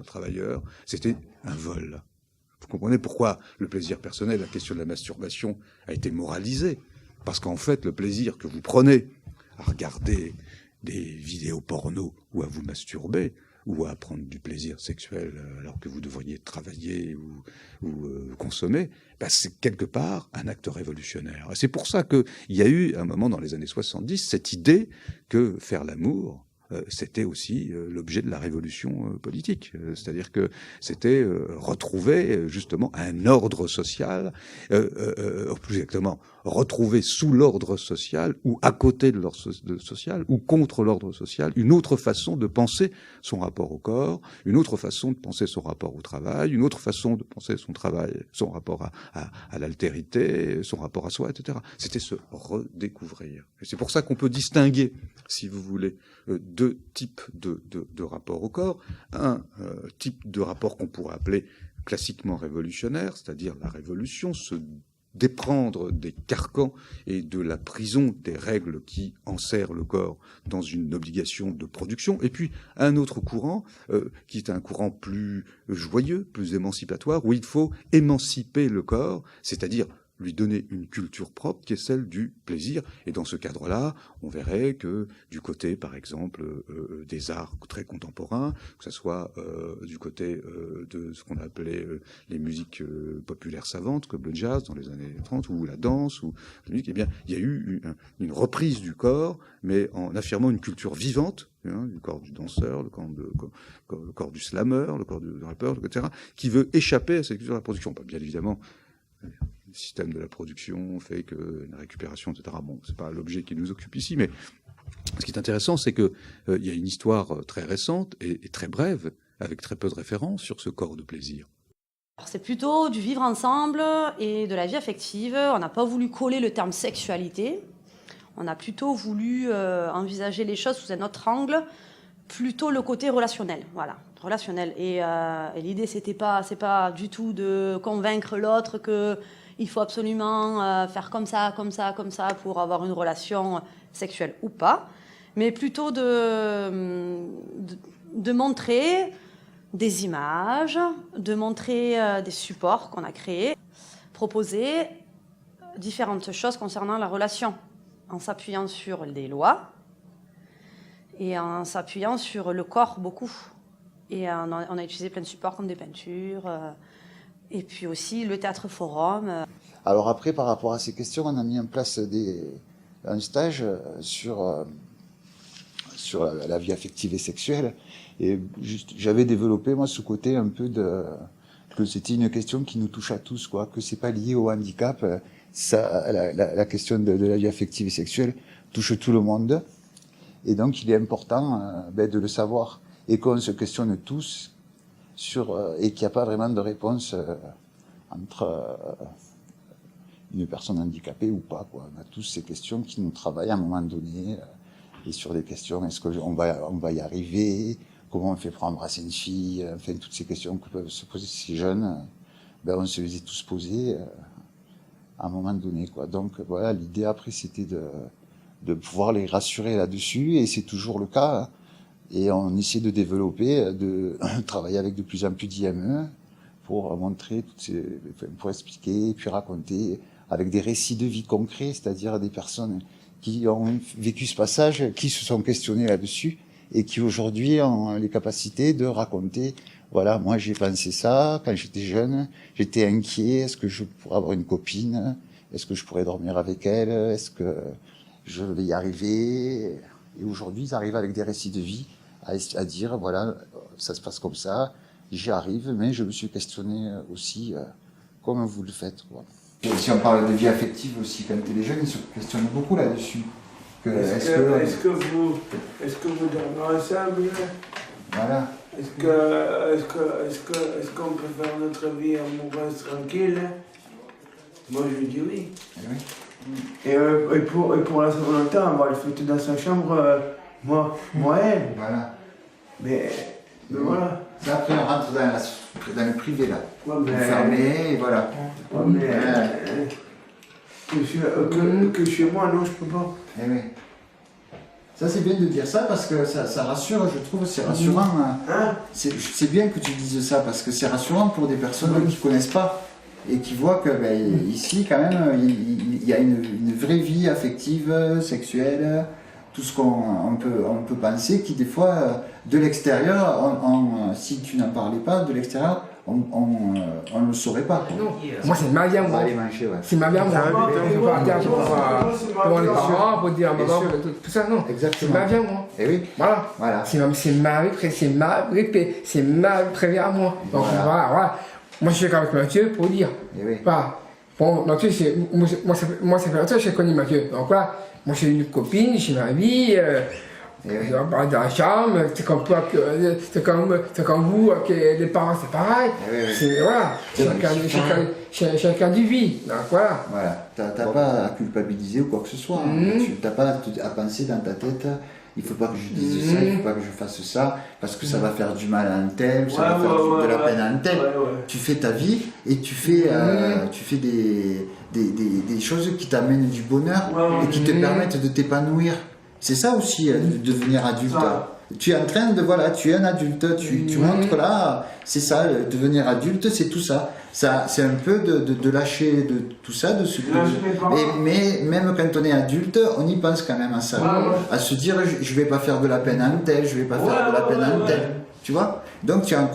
travailleur, c'était un vol. Vous comprenez pourquoi le plaisir personnel, la question de la masturbation, a été moralisée. Parce qu'en fait, le plaisir que vous prenez à regarder des vidéos porno ou à vous masturber ou à prendre du plaisir sexuel alors que vous devriez travailler ou consommer, c'est quelque part un acte révolutionnaire. Et c'est pour ça qu'il y a eu, un moment dans les années 70, cette idée que faire l'amour, c'était aussi l'objet de la révolution politique. C'est-à-dire que c'était retrouver justement un ordre social, plus exactement, retrouver sous l'ordre social ou à côté de l'ordre social ou contre l'ordre social une autre façon de penser son rapport au corps, une autre façon de penser son rapport au travail, une autre façon de penser son travail, son rapport à l'altérité, son rapport à soi, etc. C'était se redécouvrir. Et c'est pour ça qu'on peut distinguer, si vous voulez, deux types de rapports au corps. Un type de rapport qu'on pourrait appeler classiquement révolutionnaire, c'est-à-dire la révolution, se déprendre des carcans et de la prison des règles qui enserrent le corps dans une obligation de production. Et puis un autre courant qui est un courant plus joyeux, plus émancipatoire, où il faut émanciper le corps, c'est-à-dire lui donner une culture propre qui est celle du plaisir. Et dans ce cadre-là, on verrait que du côté, par exemple, des arts très contemporains, que ce soit du côté de ce qu'on appelait les musiques populaires savantes, comme le jazz dans les années 30, ou la danse, ou la musique, eh bien, il y a eu une reprise du corps, mais en affirmant une culture vivante, du corps du danseur, le corps du slammer, le corps du rappeur, etc., qui veut échapper à cette culture de la production. Bien évidemment, Le système de la production fait que la récupération, etc. Bon, c'est pas l'objet qui nous occupe ici, mais ce qui est intéressant, c'est que il y a une histoire très récente et très brève, avec très peu de références sur ce corps de plaisir. C'est plutôt du vivre ensemble et de la vie affective. On n'a pas voulu coller le terme sexualité. On a plutôt voulu envisager les choses sous un autre angle, plutôt le côté relationnel. Voilà, relationnel. Et l'idée, c'est pas du tout de convaincre l'autre qu'il faut absolument faire comme ça pour avoir une relation sexuelle ou pas, mais plutôt de montrer des images, de montrer des supports qu'on a créés, proposer différentes choses concernant la relation, en s'appuyant sur des lois et en s'appuyant sur le corps beaucoup. Et on a utilisé plein de supports comme des peintures, et puis aussi le théâtre forum. Alors après, par rapport à ces questions, on a mis en place un stage sur la vie affective et sexuelle. Et j'avais développé, moi, ce côté un peu que c'était une question qui nous touche à tous, quoi, que c'est pas lié au handicap. La question de la vie affective et sexuelle touche tout le monde. Et donc, il est important de le savoir. Et qu'on se questionne tous et qu'il n'y a pas vraiment de réponse entre une personne handicapée ou pas, quoi. On a tous ces questions qui nous travaillent à un moment donné. Et sur des questions, est-ce qu'on va y arriver? Comment on fait pour embrasser une fille? Enfin, toutes ces questions que peuvent se poser ces jeunes, on se les est tous posées à un moment donné, quoi. Donc voilà, l'idée après, c'était de pouvoir les rassurer là-dessus, et c'est toujours le cas. Et on essaie de développer, de travailler avec de plus en plus d'IME pour montrer pour expliquer, puis raconter avec des récits de vie concrets, c'est-à-dire des personnes qui ont vécu ce passage, qui se sont questionnés là-dessus, et qui aujourd'hui ont les capacités de raconter, voilà, moi j'ai pensé ça, quand j'étais jeune, j'étais inquiet, est-ce que je pourrais avoir une copine, est-ce que je pourrais dormir avec elle, est-ce que je vais y arriver? Et aujourd'hui, ils arrivent avec des récits de vie à dire, voilà, ça se passe comme ça, j'y arrive, mais je me suis questionné aussi, comme vous le faites, quoi. Et si on parle de vie affective aussi, quand les jeunes, ils se questionnent beaucoup là-dessus. Est-ce que vous dormez ensemble? Voilà. Est-ce qu'on peut faire notre vie amoureuse tranquille? Moi, je dis oui. Et pour la Saint-Valentin, on va le fêter dans sa chambre, moi elle. Voilà. Mais voilà. Ça, après, on rentre dans le privé, là. Fermé, et voilà. Que chez moi, non, je peux pas. Eh oui. Ça, c'est bien de dire ça parce que ça rassure, je trouve, c'est rassurant. C'est bien que tu dises ça parce que c'est rassurant pour des personnes qui ne connaissent pas et qui voient que ici, quand même, il y a une vraie vie affective, sexuelle, tout ce qu'on peut penser, qui des fois, de l'extérieur, si tu n'en parlais pas, de l'extérieur, on ne le saurait pas. Non, moi c'est ma vie à moi. C'est ma vie à moi. Je ne vais pas dire pour les parents, pour dire à maman, tout ça, non. C'est ma vie à moi. Et oui. Voilà. C'est ma vie prévue à moi. Donc voilà. Moi je suis avec Mathieu pour dire. Voilà. Bon, Mathieu, moi ça fait longtemps que je connais Mathieu. Donc voilà, moi j'ai une copine, j'ai ma vie. Dans la chambre, c'est comme toi, c'est comme vous, que les parents c'est pareil. Voilà, chacun du vie. Donc voilà. T'as pas à culpabiliser ou quoi que ce soit. Tu n'as pas à penser dans ta tête, il ne faut pas que je dise ça, il ne faut pas que je fasse ça, parce que ça va faire du mal à un tel, ça va faire de la peine à un tel. Tu fais ta vie et tu fais des choses qui t'amènent du bonheur et qui te permettent de t'épanouir. C'est ça aussi, de devenir adulte. Tu es en train de, tu es un adulte, tu montres là, c'est ça, devenir adulte, c'est tout ça. C'est un peu de lâcher de tout ça, de se mais même quand on est adulte, on y pense quand même à ça. À se dire, je vais pas faire de la peine à un tel, je vais pas faire de la peine à un tel. Tu vois? Donc tu as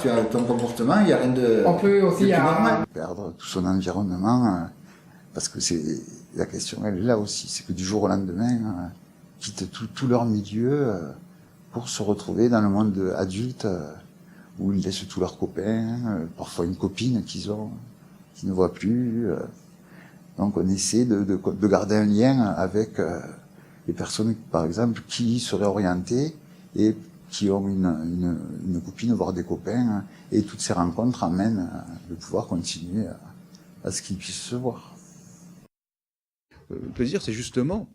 tu as ton comportement, il n'y a rien de normal. Perdre tout son environnement, parce que la question, elle est là aussi, c'est que du jour au lendemain, quittent tout leur milieu pour se retrouver dans le monde adulte où ils laissent tous leurs copains, parfois une copine qu'ils ont. qui ne voient plus. Donc on essaie de garder un lien avec les personnes, par exemple, qui seraient orientées et qui ont une copine, voire des copains, et toutes ces rencontres amènent de pouvoir continuer à ce qu'ils puissent se voir. Le plaisir, c'est justement,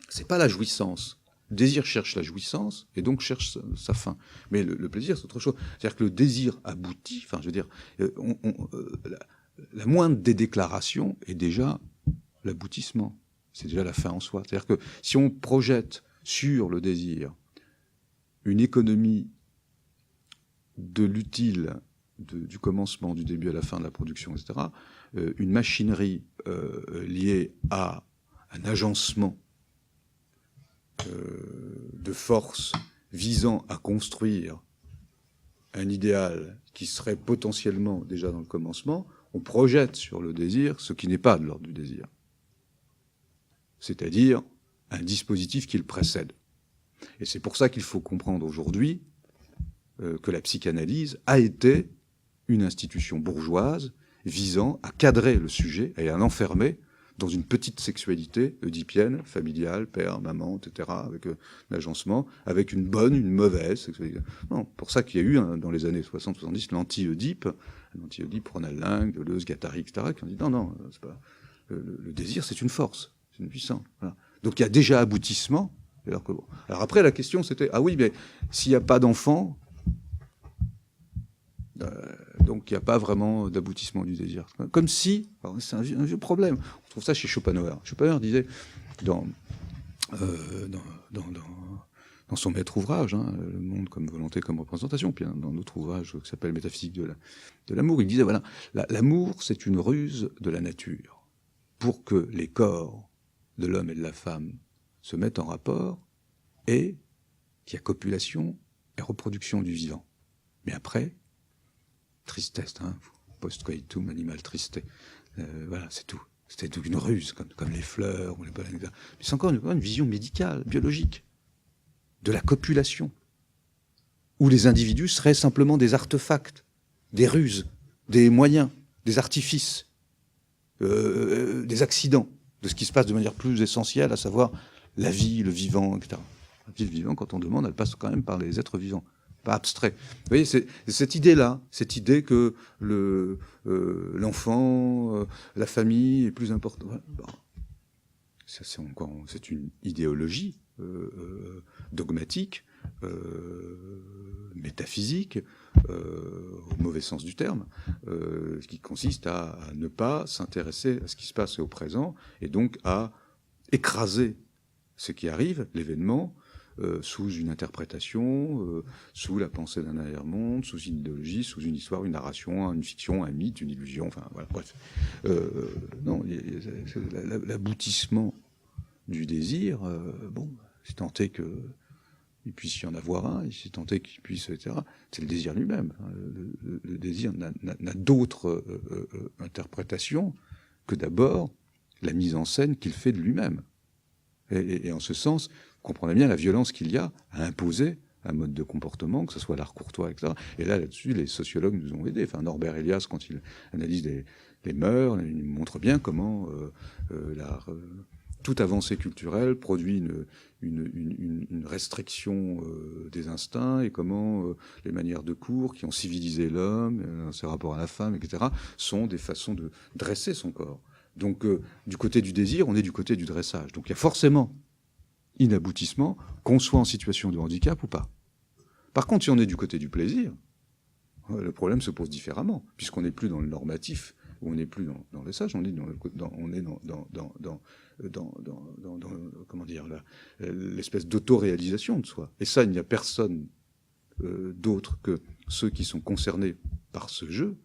c'est pas la jouissance. Le désir cherche la jouissance et donc cherche sa fin. Mais le plaisir, c'est autre chose. C'est-à-dire que le désir aboutit, enfin, je veux dire, la moindre des déclarations est déjà l'aboutissement. C'est déjà la fin en soi. C'est-à-dire que si on projette sur le désir une économie de l'utile, du commencement, du début à la fin de la production, etc., une machinerie liée à un agencement de forces visant à construire un idéal qui serait potentiellement déjà dans le commencement, on projette sur le désir ce qui n'est pas de l'ordre du désir, c'est-à-dire un dispositif qui le précède. Et c'est pour ça qu'il faut comprendre aujourd'hui que la psychanalyse a été une institution bourgeoise visant à cadrer le sujet et à l'enfermer dans une petite sexualité oedipienne, familiale, père, maman, etc., avec l'agencement, avec une bonne, une mauvaise sexualité. Non, pour ça qu'il y a eu, dans les années 60-70, l'anti-Oedipe, Ronald Lang, Deleuze, Guattari, etc., qui ont dit non, c'est pas, le désir, c'est une force, c'est une puissance. Voilà. Donc il y a déjà aboutissement. Alors après, la question, c'était, ah oui, mais s'il n'y a pas d'enfant, donc il n'y a pas vraiment d'aboutissement du désir. Comme si, c'est un vieux problème, on trouve ça chez Schopenhauer. Schopenhauer disait, dans son maître ouvrage, Le monde comme volonté, comme représentation, puis dans un autre ouvrage qui s'appelle Métaphysique de l'amour, il disait, voilà, l'amour, c'est une ruse de la nature pour que les corps de l'homme et de la femme se mettent en rapport et qu'il y a copulation et reproduction du vivant. Mais après, tristesse, post-coitum, animal triste. Voilà, c'est tout. C'était une ruse, comme les fleurs ou les baleines. Mais c'est encore une vision médicale, biologique, de la copulation, où les individus seraient simplement des artefacts, des ruses, des moyens, des artifices, des accidents de ce qui se passe de manière plus essentielle, à savoir la vie, le vivant, etc. La vie, le vivant, quand on demande, elle passe quand même par les êtres vivants. Pas abstrait. Vous voyez, c'est cette idée-là, cette idée que l'enfant, la famille est plus important. Bon. C'est une idéologie dogmatique, métaphysique, au mauvais sens du terme, qui consiste à ne pas s'intéresser à ce qui se passe au présent et donc à écraser ce qui arrive, l'événement, sous une interprétation, sous la pensée d'un arrière-monde, sous une idéologie, sous une histoire, une narration, une fiction, un mythe, une illusion, enfin voilà, bref. Non, l'aboutissement du désir, bon, c'est tenté qu'il puisse y en avoir un, et c'est tenté qu'il puisse, etc. C'est le désir lui-même. Le désir n'a d'autre interprétation que d'abord la mise en scène qu'il fait de lui-même. Et en ce sens, vous comprenez bien la violence qu'il y a à imposer un mode de comportement, que ce soit l'art courtois, etc. Et là-dessus, les sociologues nous ont aidés. Enfin, Norbert Elias, quand il analyse les mœurs, il montre bien comment toute avancée culturelle produit une restriction des instincts, et comment les manières de cours qui ont civilisé l'homme, ses rapports à la femme, etc., sont des façons de dresser son corps. Donc, du côté du désir, on est du côté du dressage. Donc, il y a forcément inaboutissement, qu'on soit en situation de handicap ou pas. Par contre, si on est du côté du plaisir, le problème se pose différemment, puisqu'on n'est plus dans le normatif, ou on n'est plus dans le sage, on est dans comment dire, l'espèce d'autoréalisation de soi. Et ça, il n'y a personne d'autre que ceux qui sont concernés par ce jeu,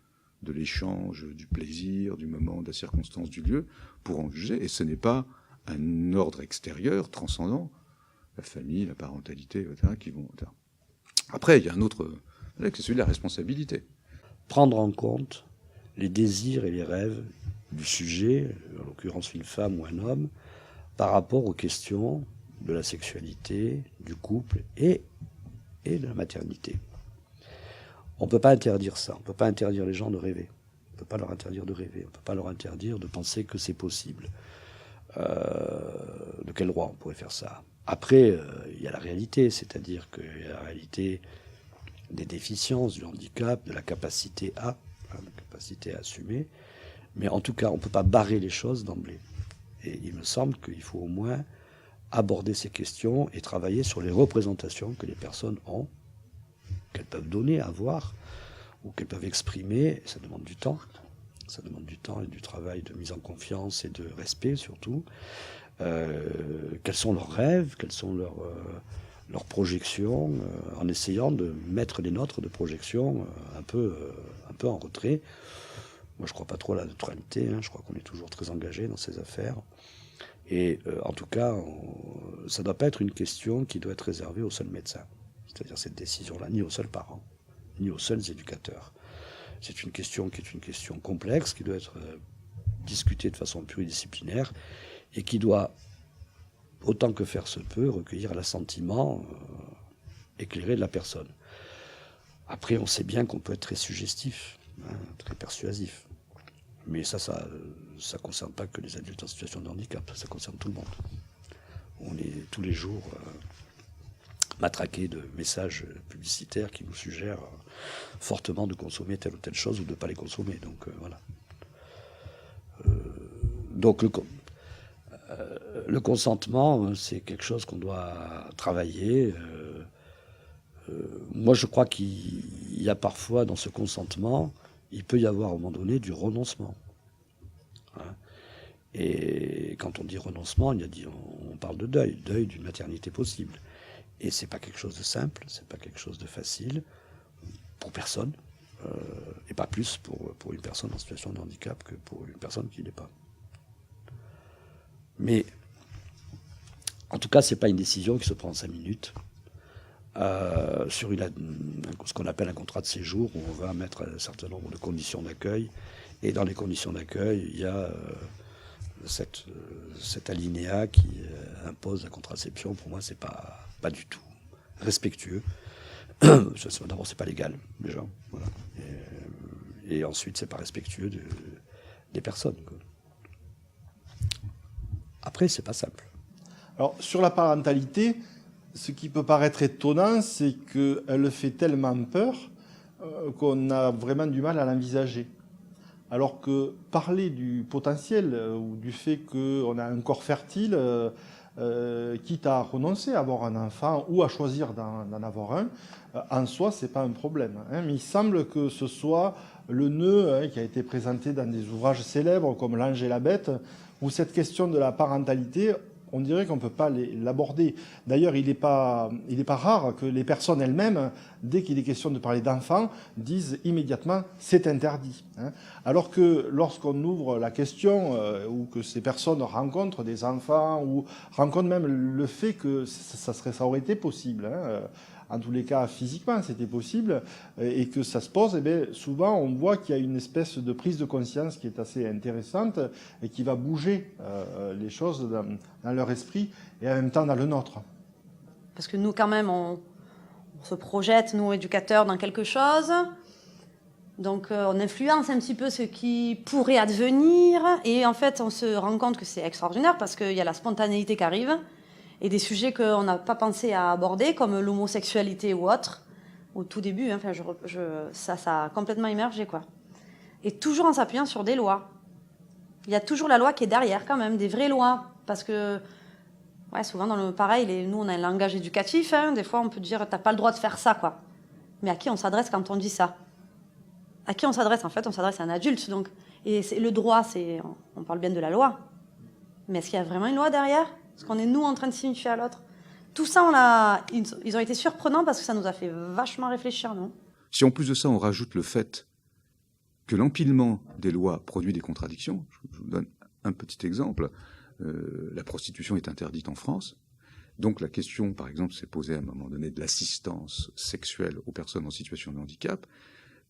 de l'échange, du plaisir, du moment, de la circonstance, du lieu, pour en juger, et ce n'est pas un ordre extérieur, transcendant, la famille, la parentalité, etc., qui vont... Etc. Après, il y a un autre... C'est celui de la responsabilité. Prendre en compte les désirs et les rêves du sujet, en l'occurrence une femme ou un homme, par rapport aux questions de la sexualité, du couple et de la maternité. On ne peut pas interdire ça, on ne peut pas interdire les gens de rêver. On ne peut pas leur interdire de rêver, on ne peut pas leur interdire de penser que c'est possible. De quel droit on pourrait faire ça? Après, il y a la réalité, c'est-à-dire qu'il y a la réalité des déficiences, du handicap, de la capacité à assumer. Mais en tout cas, on ne peut pas barrer les choses d'emblée. Et il me semble qu'il faut au moins aborder ces questions et travailler sur les représentations que les personnes ont, qu'elles peuvent donner, avoir, ou qu'elles peuvent exprimer. Ça demande du temps. Ça demande du temps et du travail de mise en confiance et de respect surtout. Quels sont leurs rêves, quelles sont leurs projections, en essayant de mettre les nôtres de projection un peu en retrait. Moi, je ne crois pas trop à la neutralité, je crois qu'on est toujours très engagé dans ces affaires. Et en tout cas, ça ne doit pas être une question qui doit être réservée aux seuls médecins. C'est-à-dire cette décision-là, ni aux seuls parents, ni aux seuls éducateurs. C'est une question qui est une question complexe, qui doit être discutée de façon pluridisciplinaire et qui doit, autant que faire se peut, recueillir l'assentiment éclairé de la personne. Après, on sait bien qu'on peut être très suggestif, très persuasif. Mais ça ne concerne pas que les adultes en situation de handicap, ça concerne tout le monde. On est tous les jours matraqués de messages publicitaires qui nous suggèrent fortement de consommer telle ou telle chose ou de ne pas les consommer. Donc voilà. Donc le consentement, c'est quelque chose qu'on doit travailler. Moi, je crois qu'il y a parfois dans ce consentement, il peut y avoir à un moment donné du renoncement. Et quand on dit renoncement, on parle de deuil d'une maternité possible. Et c'est pas quelque chose de simple, c'est pas quelque chose de facile pour personne, et pas plus pour une personne en situation de handicap que pour une personne qui n'est pas. Mais en tout cas, c'est pas une décision qui se prend en 5 minutes. Sur ce qu'on appelle un contrat de séjour, où on va mettre un certain nombre de conditions d'accueil. Et dans les conditions d'accueil, il y a cet alinéa qui impose la contraception. Pour moi, c'est pas du tout respectueux. D'abord, c'est pas légal, déjà. Voilà. Et ensuite, c'est pas respectueux des personnes, quoi. Après, c'est pas simple. Alors, sur la parentalité, ce qui peut paraître étonnant, c'est qu'elle fait tellement peur qu'on a vraiment du mal à l'envisager. Alors que parler du potentiel ou du fait qu'on a un corps fertile, quitte à renoncer à avoir un enfant ou à choisir d'en avoir un, en soi, ce n'est pas un problème. Mais il semble que ce soit le nœud qui a été présenté dans des ouvrages célèbres comme L'Ange et la Bête, où cette question de la parentalité, on dirait qu'on ne peut pas l'aborder. D'ailleurs, il n'est pas rare que les personnes elles-mêmes, dès qu'il est question de parler d'enfants, disent immédiatement « c'est interdit ». Alors que lorsqu'on ouvre la question, ou que ces personnes rencontrent des enfants, ou rencontrent même le fait que ça aurait été possible, en tous les cas physiquement c'était possible, et que ça se pose, souvent on voit qu'il y a une espèce de prise de conscience qui est assez intéressante et qui va bouger les choses dans leur esprit et en même temps dans le nôtre. Parce que nous quand même on se projette, nous éducateurs, dans quelque chose, donc on influence un petit peu ce qui pourrait advenir, et en fait on se rend compte que c'est extraordinaire parce qu'il y a la spontanéité qui arrive, et des sujets qu'on n'a pas pensé à aborder, comme l'homosexualité ou autre, au tout début, ça a complètement émergé, quoi. Et toujours en s'appuyant sur des lois. Il y a toujours la loi qui est derrière, quand même, des vraies lois. Parce que, souvent, nous, on a un langage éducatif, des fois, on peut dire, t'as pas le droit de faire ça, quoi. Mais à qui on s'adresse quand on dit ça? À qui on s'adresse? En fait, on s'adresse à un adulte, donc. Et le droit, on parle bien de la loi. Mais est-ce qu'il y a vraiment une loi derrière? Est-ce qu'on est, nous, en train de signifier à l'autre? Tout ça, ils ont été surprenants parce que ça nous a fait vachement réfléchir, non? Si en plus de ça, on rajoute le fait que l'empilement des lois produit des contradictions, je vous donne un petit exemple. La prostitution est interdite en France. Donc la question, par exemple, s'est posée à un moment donné de l'assistance sexuelle aux personnes en situation de handicap,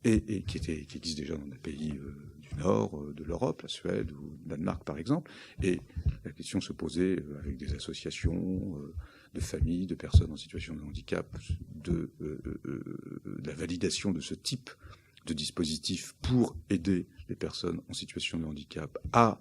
et qui existe déjà dans des pays du Nord, de l'Europe, la Suède ou le Danemark par exemple. Et la question se posait avec des associations de familles, de personnes en situation de handicap, de la validation de ce type de dispositif pour aider les personnes en situation de handicap à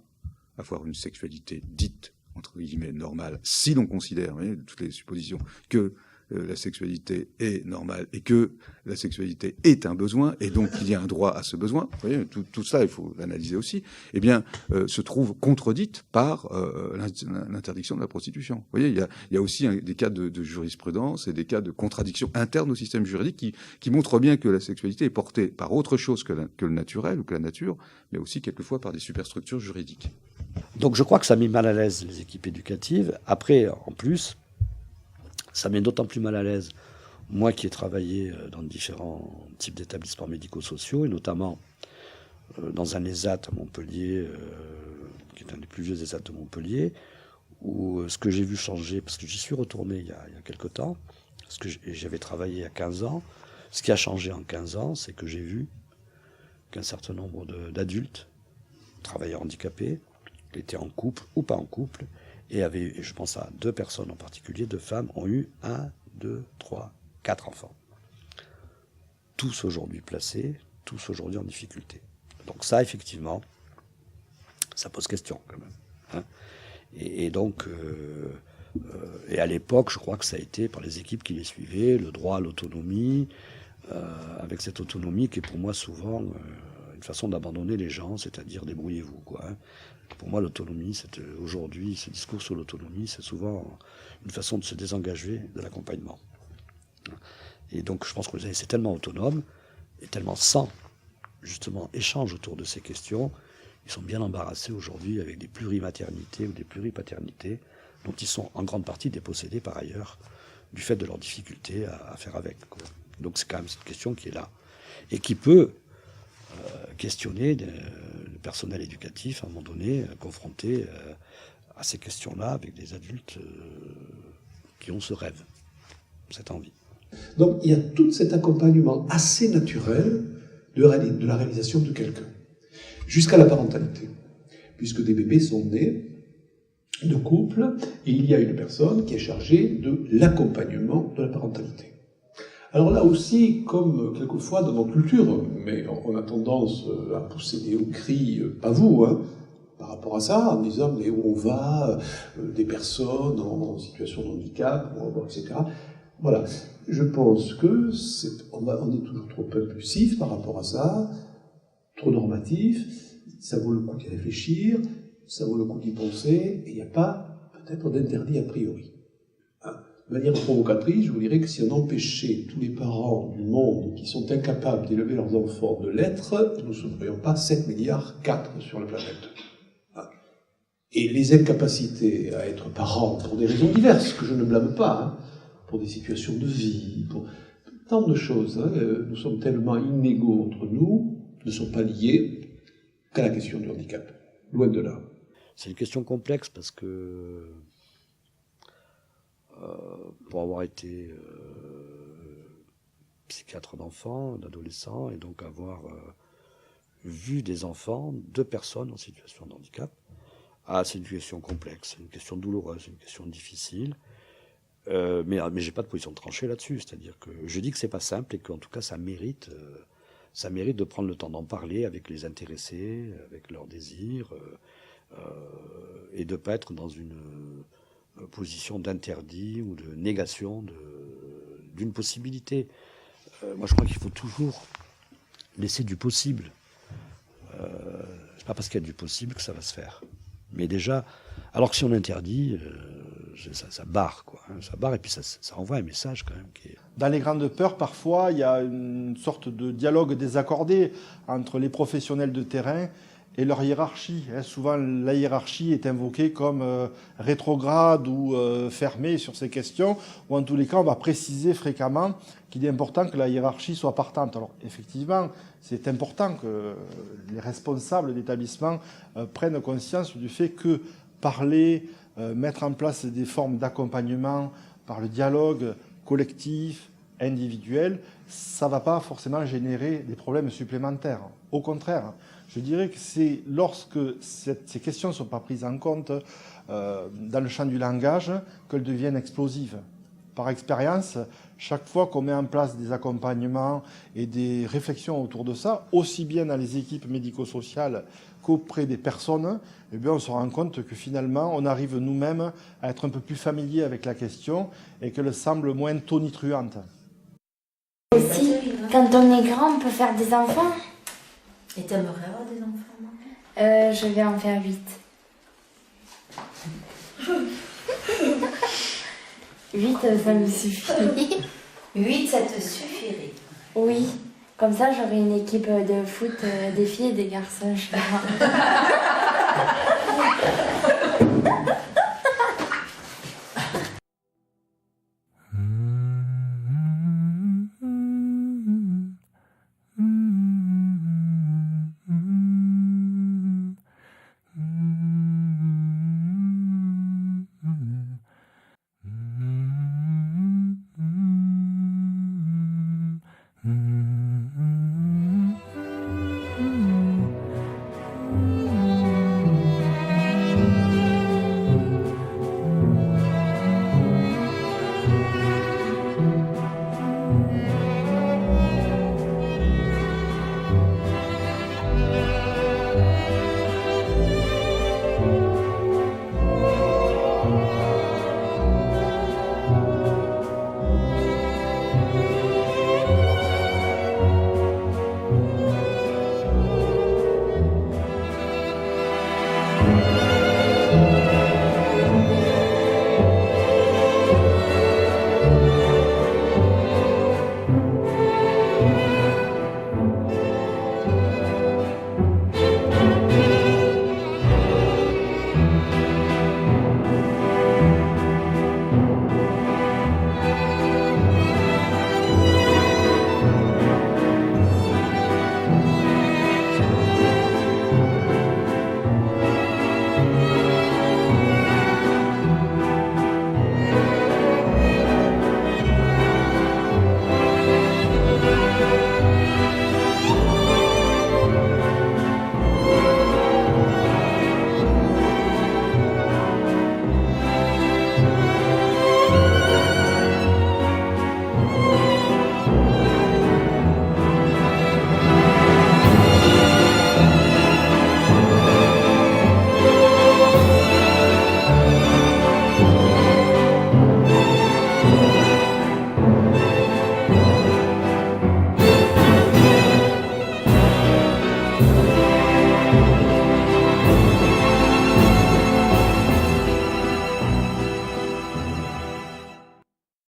avoir une sexualité dite, entre guillemets, normale, si l'on considère, vous voyez, toutes les suppositions, que la sexualité est normale et que la sexualité est un besoin et donc qu'il y a un droit à ce besoin, vous voyez, tout ça, il faut l'analyser aussi, eh bien, se trouve contredite par l'interdiction de la prostitution. Vous voyez, il y a aussi des cas de jurisprudence et des cas de contradiction interne au système juridique qui montrent bien que la sexualité est portée par autre chose que le naturel ou que la nature, mais aussi quelquefois par des superstructures juridiques. Donc je crois que ça met mal à l'aise les équipes éducatives. Après, en plus, ça met d'autant plus mal à l'aise moi qui ai travaillé dans différents types d'établissements médico-sociaux, et notamment dans un ESAT à Montpellier, qui est un des plus vieux ESAT de Montpellier, où ce que j'ai vu changer, parce que j'y suis retourné il y a quelque temps, parce que j'avais travaillé à 15 ans, ce qui a changé en 15 ans, c'est que j'ai vu qu'un certain nombre d'adultes, travailleurs handicapés, étaient en couple ou pas en couple, et je pense à 2 personnes en particulier, 2 femmes, ont eu 1, 2, 3, 4 enfants. Tous aujourd'hui placés, tous aujourd'hui en difficulté. Donc ça, effectivement, ça pose question quand même. Hein. Et donc, et à l'époque, je crois que ça a été par les équipes qui les suivaient, le droit à l'autonomie, avec cette autonomie qui est pour moi souvent une façon d'abandonner les gens, c'est-à-dire débrouillez-vous, quoi. Hein. Pour moi, l'autonomie, aujourd'hui, ce discours sur l'autonomie, c'est souvent une façon de se désengager de l'accompagnement. Et donc, je pense que c'est tellement autonome et tellement sans, justement, échange autour de ces questions. Ils sont bien embarrassés aujourd'hui avec des plurimaternités ou des pluripaternités dont ils sont en grande partie dépossédés par ailleurs du fait de leurs difficultés à faire avec, quoi. Donc, c'est quand même cette question qui est là et qui peut questionner le personnel éducatif à un moment donné, confronté à ces questions-là avec des adultes qui ont ce rêve, cette envie. Donc il y a tout cet accompagnement assez naturel de la réalisation de quelqu'un, jusqu'à la parentalité, puisque des bébés sont nés de couple et il y a une personne qui est chargée de l'accompagnement de la parentalité. Alors là aussi, comme quelquefois dans nos cultures, mais on a tendance à pousser des hauts cris, pas vous, hein, par rapport à ça, en disant mais où on va, des personnes en situation de handicap, etc. Voilà, je pense que on est toujours trop impulsif par rapport à ça, trop normatif, ça vaut le coup d'y réfléchir, ça vaut le coup d'y penser, et il n'y a pas peut-être d'interdit a priori. De manière provocatrice, je vous dirais que si on empêchait tous les parents du monde qui sont incapables d'élever leurs enfants de l'être, nous ne serions pas 7,4 milliards sur la planète. Et les incapacités à être parents, pour des raisons diverses, que je ne blâme pas, hein, pour des situations de vie, pour tant de choses, hein, nous sommes tellement inégaux entre nous, ne sont pas liés qu'à la question du handicap. Loin de là. C'est une question complexe parce que pour avoir été psychiatre d'enfants, d'adolescents, et donc avoir vu des enfants, 2 personnes en situation de handicap, c'est une question complexe, une question douloureuse, une question difficile, mais j'ai pas de position tranchée là-dessus, c'est-à-dire que je dis que c'est pas simple et qu'en tout cas ça mérite de prendre le temps d'en parler avec les intéressés, avec leurs désirs, et de pas être dans une position d'interdit ou de négation d'une possibilité. Moi, je crois qu'il faut toujours laisser du possible. C'est pas parce qu'il y a du possible que ça va se faire. Mais déjà, alors que si on interdit, ça barre, quoi. Hein, ça barre et puis ça envoie un message quand même qui est... Dans les grandes peurs, parfois, il y a une sorte de dialogue désaccordé entre les professionnels de terrain et leur hiérarchie. Souvent, la hiérarchie est invoquée comme rétrograde ou fermée sur ces questions, ou en tous les cas, on va préciser fréquemment qu'il est important que la hiérarchie soit partante. Alors, effectivement, c'est important que les responsables d'établissement prennent conscience du fait que parler, mettre en place des formes d'accompagnement par le dialogue collectif, individuel, ça ne va pas forcément générer des problèmes supplémentaires. Au contraire, je dirais que c'est lorsque ces questions ne sont pas prises en compte dans le champ du langage qu'elles deviennent explosives. par expérience, chaque fois qu'on met en place des accompagnements et des réflexions autour de ça, aussi bien dans les équipes médico-sociales qu'auprès des personnes, eh bien, on se rend compte que finalement, on arrive nous-mêmes à être un peu plus familier avec la question et qu'elle semble moins tonitruante. Aussi, quand on est grand, on peut faire des enfants. Et t'aimerais avoir des enfants, maman? Je vais en faire 8. 8, ça me suffit. 8, ça te suffirait? Oui, comme ça j'aurai une équipe de foot des filles et des garçons. Je sais pas.